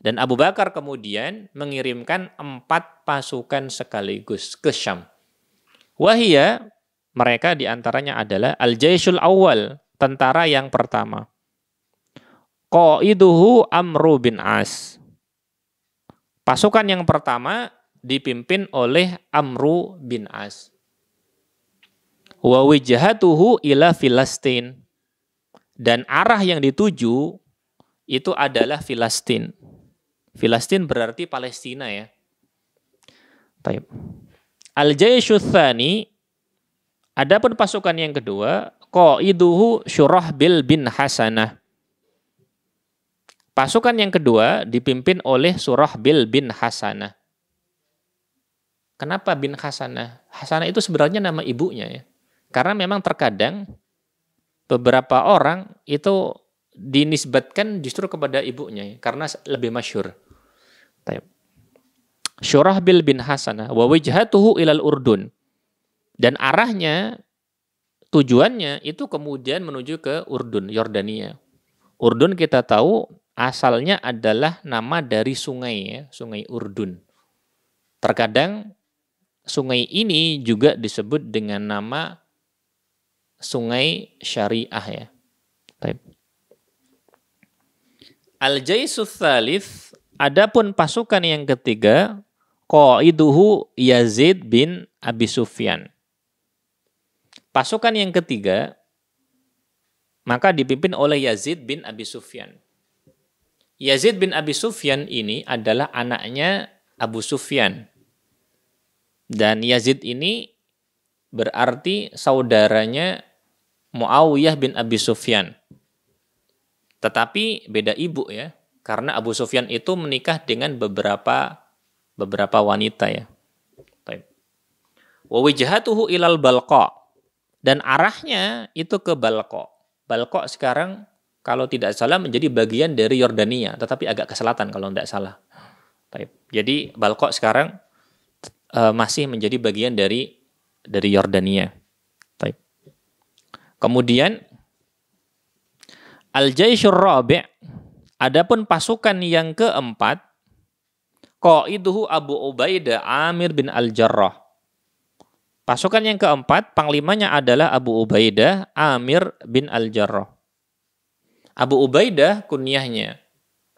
Dan Abu Bakar kemudian mengirimkan 4 pasukan sekaligus ke Syam. Wahiyya, mereka diantaranya adalah Al-Jaishul Awal, tentara yang pertama. Qaiduhu Amru bin As. Pasukan yang pertama dipimpin oleh Amru bin As. Wa wijhatuhu ila Filastin. Dan arah yang dituju itu adalah Filastin. Filastin berarti Palestina ya. Baik. Al-Jaishu Tsani, adapun pasukan yang kedua, qaiduhu Syurahbil bin Hasanah. Pasukan yang kedua dipimpin oleh Surahbil bin Hasanah. Kenapa bin Hasanah? Hasanah itu sebenarnya nama ibunya ya. Karena memang terkadang beberapa orang itu dinisbatkan justru kepada ibunya ya, karena lebih masyhur. Syurahbil bin Hasanah wa wijhatuhu ilal Urdun. Dan arahnya, tujuannya itu kemudian menuju ke Urdun, Yordania. Urdun kita tahu asalnya adalah nama dari sungai ya, Sungai Urdun. Terkadang sungai ini juga disebut dengan nama Sungai Syariah ya. Baik. Al-Jaisus Tsalits, adapun pasukan yang ketiga, qaiduhu Yazid bin Abi Sufyan. Pasukan yang ketiga maka dipimpin oleh Yazid bin Abi Sufyan. Yazid bin Abi Sufyan ini adalah anaknya Abu Sufyan. Dan Yazid ini berarti saudaranya Muawiyah bin Abi Sufyan. Tetapi beda ibu ya. Karena Abu Sufyan itu menikah dengan beberapa wanita ya. Wa wijhatuhu ilal Balqa. Dan arahnya itu ke Balqa. Balqa sekarang kalau tidak salah menjadi bagian dari Yordania, tetapi agak ke selatan kalau tidak salah. Jadi Balqa sekarang masih menjadi bagian dari Yordania. Kemudian Al-Jaishur Rabi', adapun pasukan yang keempat, qaiduhu Abu Ubaidah Amir bin Al-Jarrah. Pasukan yang keempat, panglimanya adalah Abu Ubaidah Amir bin Al-Jarrah. Abu Ubaidah kunyahnya,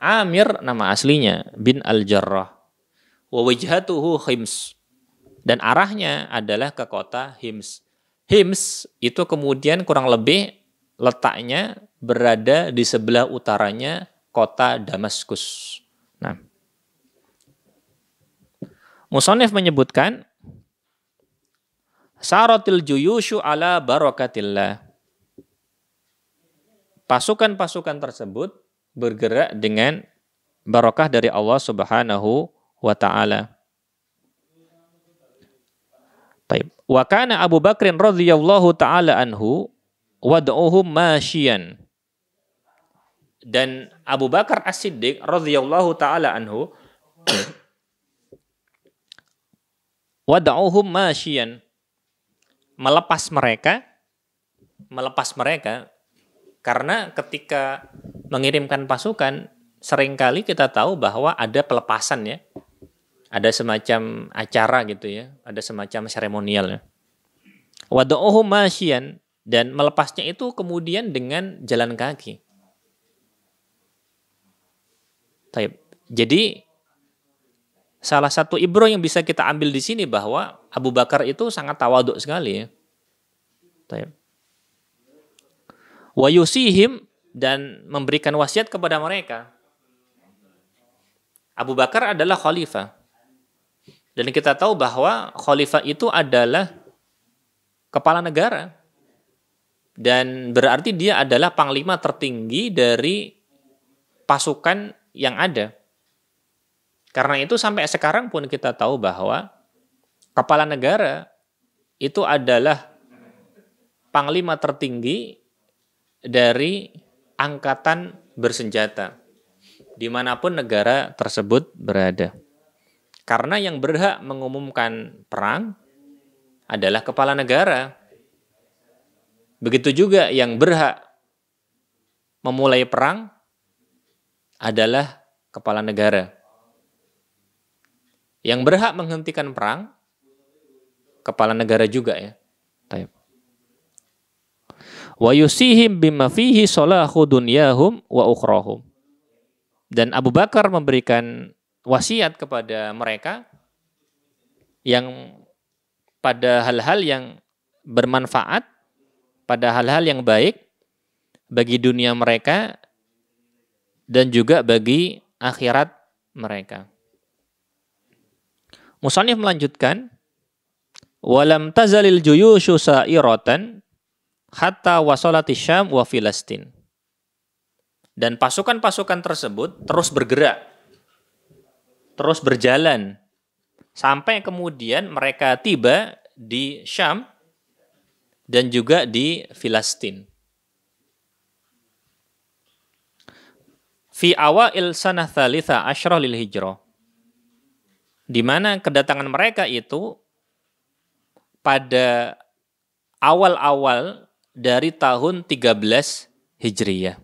Amir nama aslinya bin Al-Jarrah. Wa wijhatuhu Hims. Dan arahnya adalah ke kota Hims. Hims itu kemudian kurang lebih letaknya berada di sebelah utaranya kota Damaskus. Nah, Musannif menyebutkan Saratil juyushu ala barakatillah. pasukan-pasukan tersebut bergerak dengan barakah dari Allah Subhanahu wa taala. Baik. Wa kana Abu Bakrin radhiyallahu taala anhu wad'uhum masyian. Dan Abu Bakar As-Siddiq radhiyallahu taala anhu wad'uhum masyian, melepas mereka karena ketika mengirimkan pasukan seringkali kita tahu bahwa ada pelepasan ya. Ada semacam acara gitu ya, ada semacam seremonial ya. Wad'uhum masyian, dan melepasnya itu kemudian dengan jalan kaki. Taib. Jadi salah satu ibrah yang bisa kita ambil di sini bahwa Abu Bakar itu sangat tawaduk sekali ya. Taib. Wa yusihim, dan memberikan wasiat kepada mereka. Abu Bakar adalah khalifah. Dan kita tahu bahwa khalifah itu adalah kepala negara. Dan berarti dia adalah panglima tertinggi dari pasukan yang ada. Karena itu sampai sekarang pun kita tahu bahwa kepala negara itu adalah panglima tertinggi dari angkatan bersenjata dimanapun negara tersebut berada. Karena yang berhak mengumumkan perang adalah kepala negara. Begitu juga yang berhak memulai perang adalah kepala negara. Yang berhak menghentikan perang, kepala negara juga ya. Taib. Wa yusihim bima fihi salahu dunyahum wa ukhrahum. Dan Abu Bakar memberikan wasiat kepada mereka yang pada hal-hal yang bermanfaat, pada hal-hal yang baik bagi dunia mereka dan juga bagi akhirat mereka. Musannif melanjutkan, walam tazalil juyushu sa'iratan hatta wasalati Syam wa Filastin. Dan pasukan-pasukan tersebut terus bergerak, terus berjalan, sampai kemudian mereka tiba di Syam dan juga di Filastin. Fi awail sanah thalitha asyrah lil hijrah. Di mana kedatangan mereka itu pada awal-awal dari tahun 13 Hijriyah.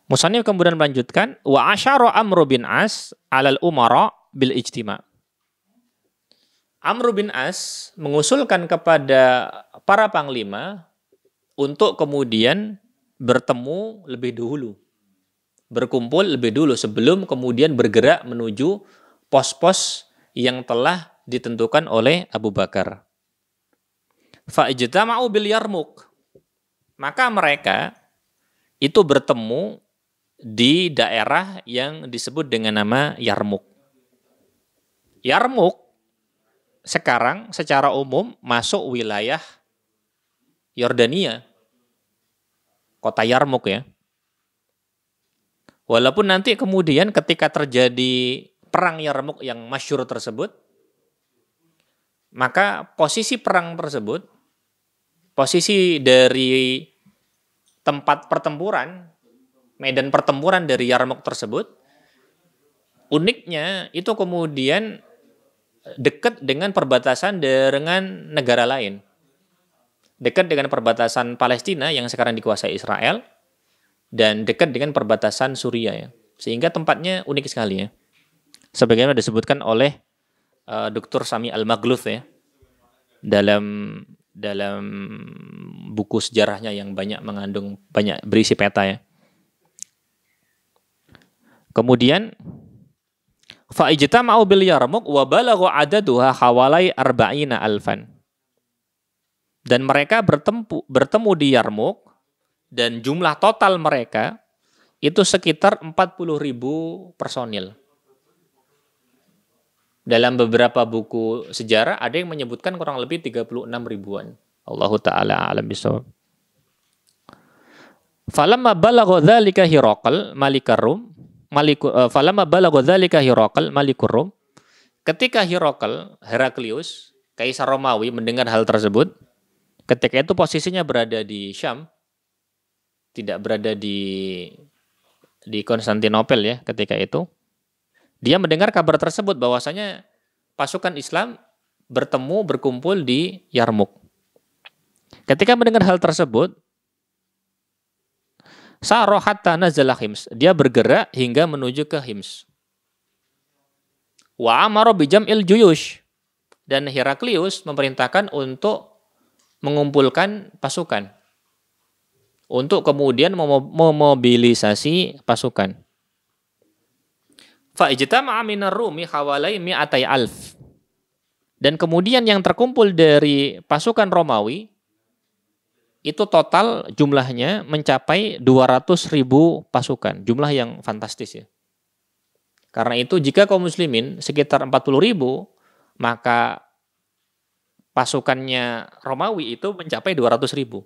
Musannif kemudian melanjutkan, wa asyara Amr bin As 'alal umara bil ijtima'. Amr bin As mengusulkan kepada para panglima untuk kemudian bertemu lebih dahulu, berkumpul lebih dulu sebelum kemudian bergerak menuju pos-pos yang telah ditentukan oleh Abu Bakar. Fa ijtama'u bil Yarmuk. Maka mereka itu bertemu di daerah yang disebut dengan nama Yarmuk. Yarmuk sekarang secara umum masuk wilayah Yordania. Kota Yarmuk ya. Walaupun nanti kemudian ketika terjadi perang Yarmuk yang masyhur tersebut, maka posisi perang tersebut, posisi dari tempat pertempuran, medan pertempuran dari Yarmuk tersebut, uniknya itu kemudian dekat dengan perbatasan dengan negara lain. Dekat dengan perbatasan Palestina yang sekarang dikuasai Israel, dan dekat dengan perbatasan Suriah ya. Sehingga tempatnya unik sekali ya. Sebagaimana disebutkan oleh Dr. Sami Al-Maghluth ya. Dalam buku sejarahnya yang banyak berisi peta ya. Kemudian fa ijtama'u bil Yarmuk wa balagha adaduha hawalai arba'ina alfan. Dan mereka bertemu di Yarmuk, dan jumlah total mereka itu sekitar 40.000 personil. Dalam beberapa buku sejarah ada yang menyebutkan kurang lebih 36 ribuan. Allahu taala a'lam bishawab. Falamma balagha dzalika Hiraqal malikar Rum, falamma balagha dzalika Hiraqal malikur Rum, ketika Heraklius, kaisar Romawi mendengar hal tersebut, ketika itu posisinya berada di Syam, tidak berada di Konstantinopel ya ketika itu. Dia mendengar kabar tersebut bahwasanya pasukan Islam berkumpul di Yarmuk. Ketika mendengar hal tersebut, sa'ra hatta nazala Hims, dia bergerak hingga menuju ke Hims. Wa amara bi jam'il juyush, dan Heraklius memerintahkan untuk mengumpulkan pasukan untuk kemudian memobilisasi pasukan. Fa ijtama'a minar Rumi hawalai mi'atai alf. Dan kemudian yang terkumpul dari pasukan Romawi itu total jumlahnya mencapai 200.000 pasukan. Jumlah yang fantastis ya. Karena itu jika kaum muslimin sekitar 40.000, maka pasukannya Romawi itu mencapai 200.000.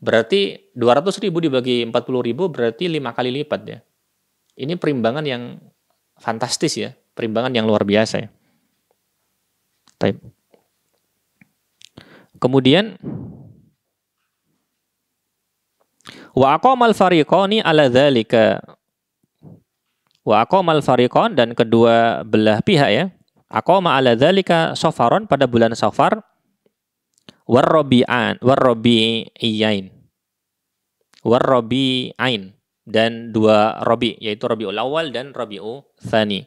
Berarti 200.000 dibagi 40.000 berarti 5 kali lipat ya. Ini perimbangan yang fantastis ya. Perimbangan yang luar biasa ya. Baik. Kemudian wa aqamal fariqani ala dzalika. Wa aqamal fariqan, dan kedua belah pihak ya. Aqama ala dzalika Safaron, pada bulan Safar, warrabi'ain, dan dua Rabi, yaitu Rabiul Awal dan Rabiul Tsani.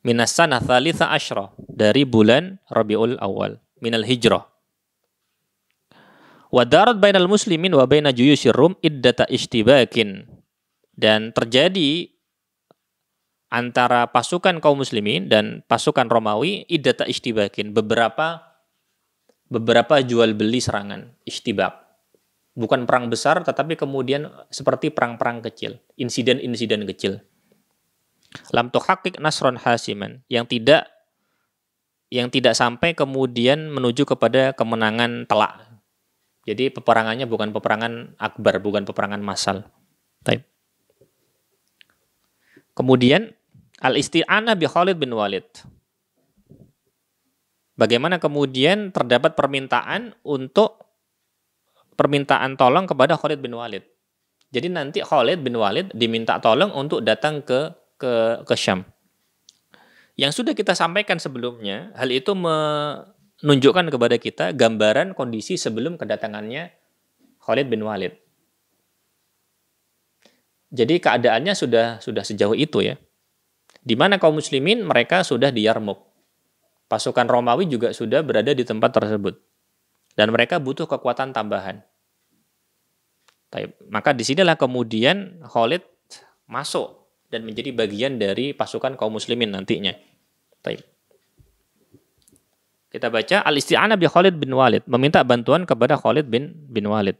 Minas sanah tsalitsa asyra, dari bulan Rabiul Awal, minal hijrah. Wa darat bainal muslimin wa baina juyusyir Rum iddata ishtibakin, dan terjadi antara pasukan kaum muslimin dan pasukan Romawi iddata ishtibakin, beberapa jual beli serangan, ishtibak. Bukan perang besar, tetapi kemudian seperti perang-perang kecil, insiden-insiden kecil. Lam tuhaqqiq nasron hasiman, yang tidak sampai kemudian menuju kepada kemenangan telak. Jadi peperangannya bukan peperangan akbar, bukan peperangan massal. Baik. Kemudian al-isti'anah bi Khalid bin Walid. Bagaimana kemudian terdapat permintaan tolong kepada Khalid bin Walid. Jadi nanti Khalid bin Walid diminta tolong untuk datang ke Syam. Yang sudah kita sampaikan sebelumnya, hal itu menunjukkan kepada kita gambaran kondisi sebelum kedatangannya Khalid bin Walid. Jadi keadaannya sudah sejauh itu ya. Di mana kaum muslimin mereka sudah di Yarmuk. Pasukan Romawi juga sudah berada di tempat tersebut. Dan mereka butuh kekuatan tambahan. Maka disinilah kemudian Khalid masuk dan menjadi bagian dari pasukan kaum muslimin nantinya. Kita baca al-isti'anah bi Khalid bin Walid, meminta bantuan kepada Khalid bin Walid.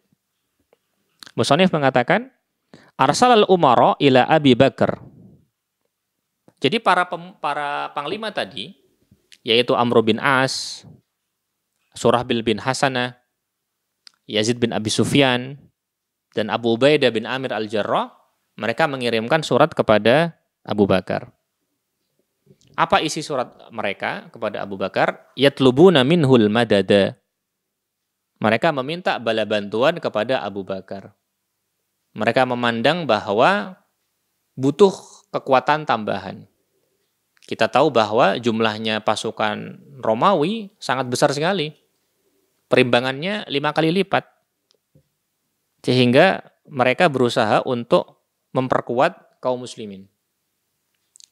Musannif mengatakan, arsalal umara ila Abi Bakar. Jadi para panglima tadi, yaitu Amr bin As, Surahbil bin Hasanah, Yazid bin Abi Sufyan, dan Abu Ubaidah bin Amir al-Jarrah, mereka mengirimkan surat kepada Abu Bakar. Apa isi surat mereka kepada Abu Bakar? Yatlubuna minhul madada. Mereka meminta bala bantuan kepada Abu Bakar. Mereka memandang bahwa butuh kekuatan tambahan. Kita tahu bahwa jumlahnya pasukan Romawi sangat besar sekali. Perimbangannya 5 kali lipat. Sehingga mereka berusaha untuk memperkuat kaum muslimin.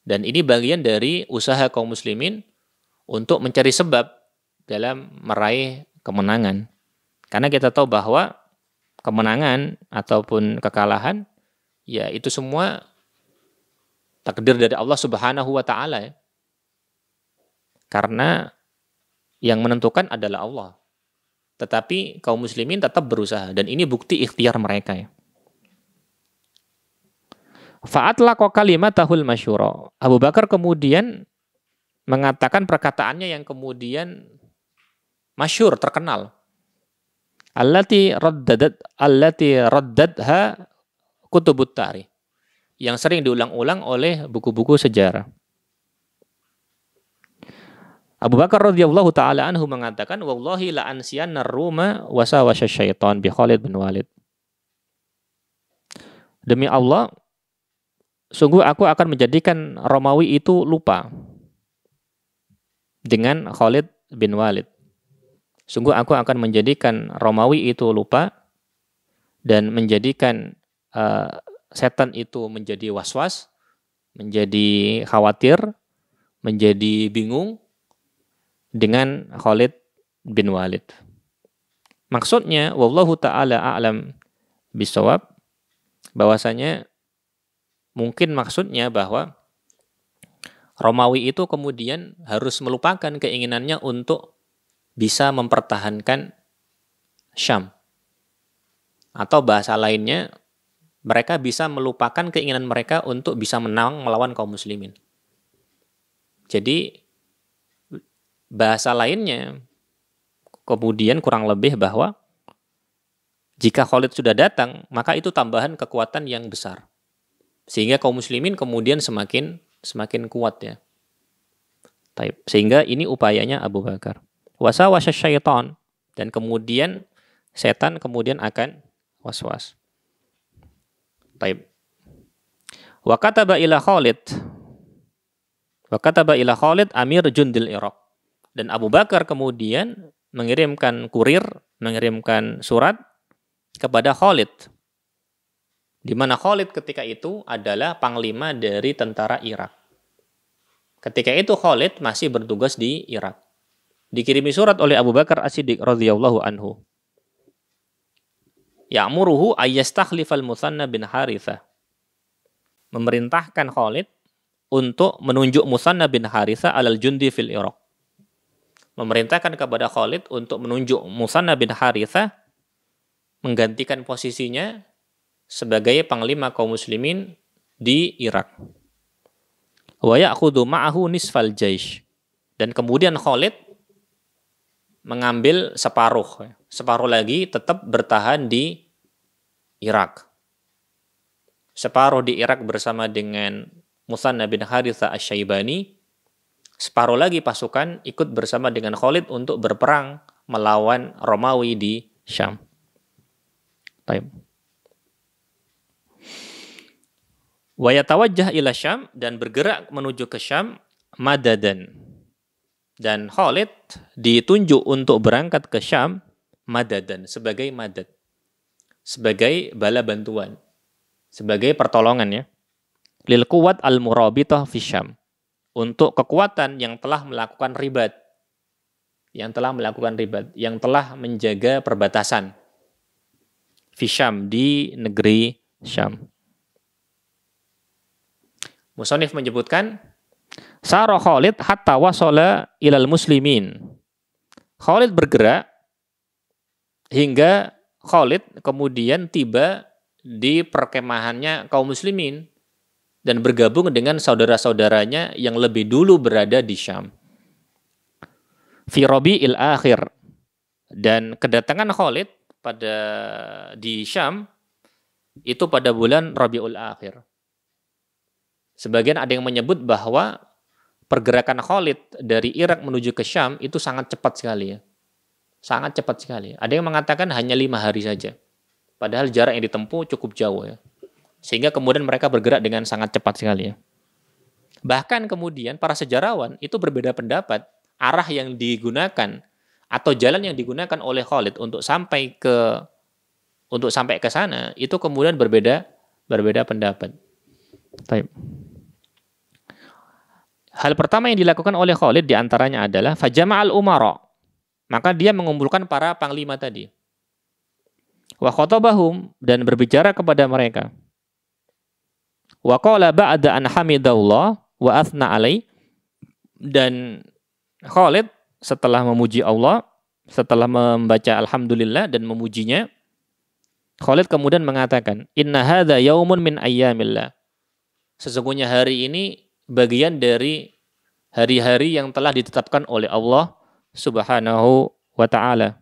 Dan ini bagian dari usaha kaum muslimin untuk mencari sebab dalam meraih kemenangan. Karena kita tahu bahwa kemenangan ataupun kekalahan, ya itu semua takdir dari Allah Subhanahu wa Ta'ala ya. Karena yang menentukan adalah Allah. Tetapi kaum muslimin tetap berusaha, dan ini bukti ikhtiar mereka ya. Fa'atlaqa kalimatahul masyura. Abu Bakar kemudian mengatakan perkataannya yang kemudian masyhur, terkenal. allati raddadha kutubut tarikh, yang sering diulang-ulang oleh buku-buku sejarah. Abu Bakar radhiyallahu taala anhu mengatakan, wallahi la ansiyanna ar-ruma wa sawasya syaitan bi Khalid bin Walid. Demi Allah, sungguh aku akan menjadikan Romawi itu lupa dengan Khalid bin Walid. Sungguh aku akan menjadikan Romawi itu lupa dan menjadikan setan itu menjadi was-was, menjadi khawatir, menjadi bingung dengan Khalid bin Walid. Maksudnya, wallahu ta'ala a'lam bisawab, bahwasanya mungkin maksudnya bahwa Romawi itu kemudian harus melupakan keinginannya untuk bisa mempertahankan Syam. Atau bahasa lainnya, mereka bisa melupakan keinginan mereka untuk bisa menang melawan kaum muslimin. Jadi, bahasa lainnya kemudian kurang lebih bahwa jika Khalid sudah datang, maka itu tambahan kekuatan yang besar. Sehingga kaum muslimin kemudian semakin kuat ya. Sehingga ini upayanya Abu Bakar. Wasawasya syaitan, dan kemudian setan kemudian akan was-was. Wa kataba ila Khalid Amir Jundil Iraq. Dan Abu Bakar kemudian mengirimkan kurir, mengirimkan surat kepada Khalid, di mana Khalid ketika itu adalah panglima dari tentara Irak. Ketika itu Khalid masih bertugas di Irak. Dikirimi surat oleh Abu Bakar As-Siddiq radhiyallahu anhu. Ya'muruhu ayyastakhlifal Muthanna bin Harithah. Memerintahkan Khalid untuk menunjuk Muthanna bin Harithah alal jundi fil Irak. Memerintahkan kepada Khalid untuk menunjuk Muthanna bin Harithah menggantikan posisinya sebagai panglima kaum muslimin di Irak. Wa ya'khudhu ma'ahu nisfal jaish. Dan kemudian Khalid mengambil separuh lagi tetap bertahan di Irak. Separuh di Irak bersama dengan Muthanna bin Harithah Asy-Syaibani, separuh lagi pasukan ikut bersama dengan Khalid untuk berperang melawan Romawi di Syam. Wa yatawajjah ila Syam, dan bergerak menuju ke Syam madadan. Dan Khalid ditunjuk untuk berangkat ke Syam madadan, sebagai madad, sebagai bala bantuan, sebagai pertolongan ya. Lil quwwat al-murabitah fi Syam, untuk kekuatan yang telah melakukan ribat, yang telah menjaga perbatasan fi Syam, di negeri Syam. Musannif menyebutkan, Sara Khalid hatta wasala ilal muslimin. Khalid bergerak hingga Khalid kemudian tiba di perkemahannya kaum muslimin dan bergabung dengan saudara-saudaranya yang lebih dulu berada di Syam. Fi Rabi'il Akhir, dan kedatangan Khalid di Syam itu pada bulan Rabiul Akhir. Sebagian ada yang menyebut bahwa pergerakan Khalid dari Irak menuju ke Syam itu sangat cepat sekali ya. Sangat cepat sekali. Ada yang mengatakan hanya 5 hari saja. Padahal jarak yang ditempuh cukup jauh ya. Sehingga kemudian mereka bergerak dengan sangat cepat sekali ya. Bahkan kemudian para sejarawan itu berbeda pendapat arah yang digunakan atau jalan yang digunakan oleh Khalid untuk sampai ke sana itu kemudian berbeda pendapat. Baik. Hal pertama yang dilakukan oleh Khalid diantaranya adalah fajama'al umara, maka dia mengumpulkan para panglima tadi. Wa khotabahum, dan berbicara kepada mereka. Wa qala ba'da an hamidallah wa athna alai, dan Khalid setelah memuji Allah, setelah membaca alhamdulillah dan memujinya, Khalid kemudian mengatakan, inna hadza yaumun min ayyamillah. Sesungguhnya hari ini bagian dari hari-hari yang telah ditetapkan oleh Allah Subhanahu wa ta'ala.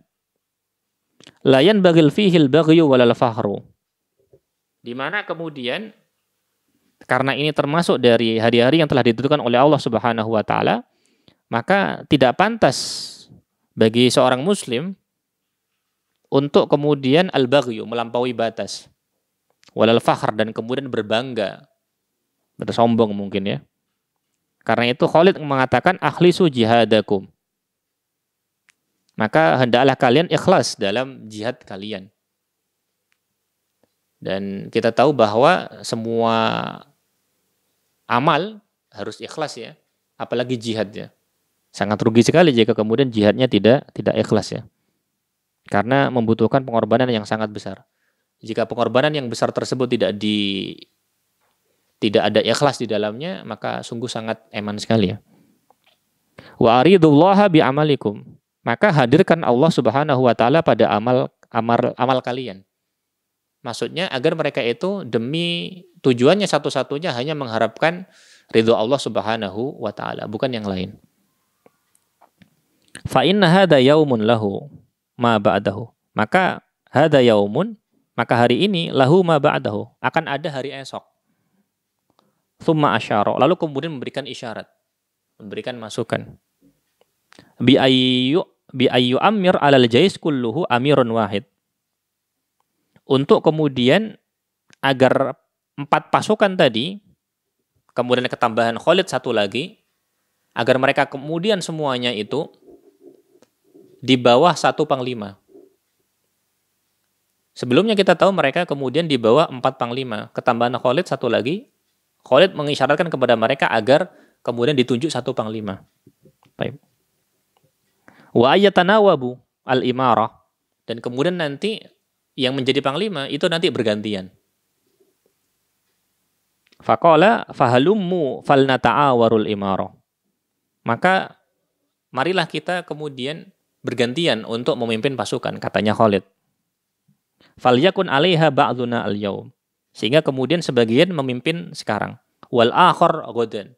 La yanbaghil fihi al-baghyu walal fahru. Di mana kemudian karena ini termasuk dari hari-hari yang telah ditentukan oleh Allah Subhanahu wa taala, maka tidak pantas bagi seorang muslim untuk kemudian al-baghyu, melampaui batas. Walal fakhr, dan kemudian berbangga, bersombong mungkin ya. Karena itu Khalid mengatakan akhlisu jihadakum. Maka hendaklah kalian ikhlas dalam jihad kalian. Dan kita tahu bahwa semua amal harus ikhlas ya, apalagi jihad ya. Sangat rugi sekali jika kemudian jihadnya tidak ikhlas ya. Karena membutuhkan pengorbanan yang sangat besar. Jika pengorbanan yang besar tersebut tidak ada ikhlas di dalamnya, maka sungguh sangat eman sekali ya. Wa aridullaha bi amalikum. Maka hadirkan Allah Subhanahu wa taala pada amal kalian. Maksudnya agar mereka itu demi tujuannya satu-satunya hanya mengharapkan ridho Allah Subhanahu wa taala, bukan yang lain. Fa inna hadza yaumun lahu ma ba'dahu. Maka hadza yaumun, maka hari ini lahu ma ba'dahu, akan ada hari esok. Tsumma asyara, lalu kemudian memberikan isyarat, memberikan masukan. Bi ayyu amir alal jais kulluhu amirun wahid. Untuk kemudian agar 4 pasukan tadi, kemudian ketambahan Khalid 1 lagi, agar mereka kemudian semuanya itu di bawah 1 panglima. Sebelumnya kita tahu mereka kemudian di bawah 4 panglima, ketambahan Khalid 1 lagi. Khalid mengisyaratkan kepada mereka agar kemudian ditunjuk 1 panglima. Baik. Wa ayatanawabu al-imarah, dan kemudian nanti yang menjadi panglima itu nanti bergantian. Faqala fahalummu falnata'awarul imarah. Maka marilah kita kemudian bergantian untuk memimpin pasukan, katanya Khalid. Falyakun 'alaiha ba'duna al-yaum. Sehingga kemudian sebagian memimpin sekarang. Wal akhar ghadan.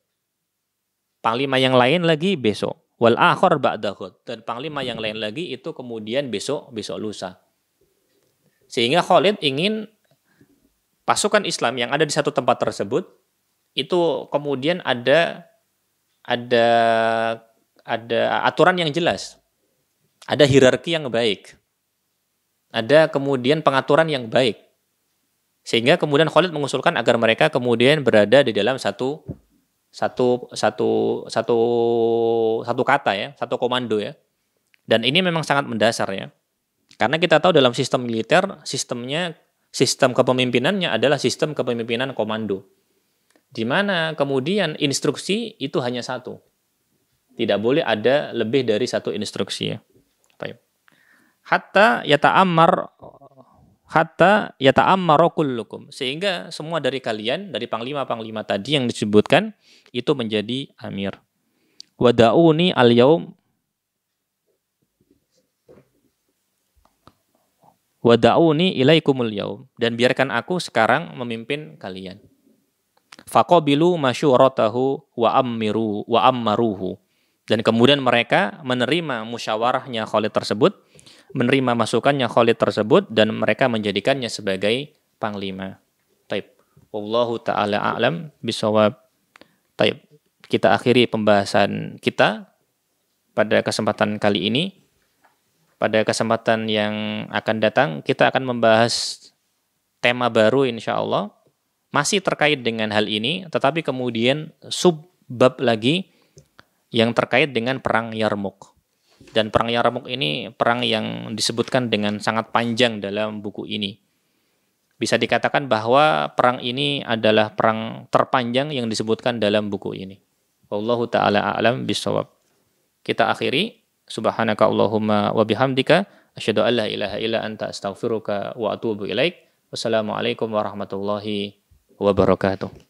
Panglima yang lain lagi besok. Wal akhar ba'da ghad. Dan panglima yang lain lagi itu kemudian besok lusa. Sehingga Khalid ingin pasukan Islam yang ada di satu tempat tersebut itu kemudian ada aturan yang jelas. Ada hierarki yang baik. Ada kemudian pengaturan yang baik. Sehingga kemudian Khalid mengusulkan agar mereka kemudian berada di dalam satu kata ya, satu komando ya. Dan ini memang sangat mendasar ya. Karena kita tahu dalam sistem militer, sistem kepemimpinannya adalah sistem kepemimpinan komando. Di mana kemudian instruksi itu hanya satu. Tidak boleh ada lebih dari 1 instruksi ya. Baik. Hatta yata'ammaru kullukum, sehingga semua dari kalian, dari panglima-panglima tadi yang disebutkan itu menjadi amir. Wada'uni al-yaum wada'uni ilaikumul yaum, dan biarkan aku sekarang memimpin kalian. Faqabilu masyuratahu wa ammaruhu, dan kemudian mereka menerima musyawarahnya Khalid tersebut, menerima masukannya Khalid tersebut, dan mereka menjadikannya sebagai panglima. Taib. Wallahu ta'ala a'lam bishawab. Taib. Kita akhiri pembahasan kita pada kesempatan kali ini. Pada kesempatan yang akan datang, kita akan membahas tema baru insya-Allah. Masih terkait dengan hal ini, tetapi kemudian subbab lagi yang terkait dengan perang Yarmuk. Dan perang Yarmuk ini perang yang disebutkan dengan sangat panjang dalam buku ini. Bisa dikatakan bahwa perang ini adalah perang terpanjang yang disebutkan dalam buku ini. Wallahu ta'ala a'lam bishawab. Kita akhiri. Subhanaka Allahumma wa bihamdika asyhadu an la ilaha illa anta astaghfiruka wa atubu ilaik. Wassalamualaikum warahmatullahi wabarakatuh.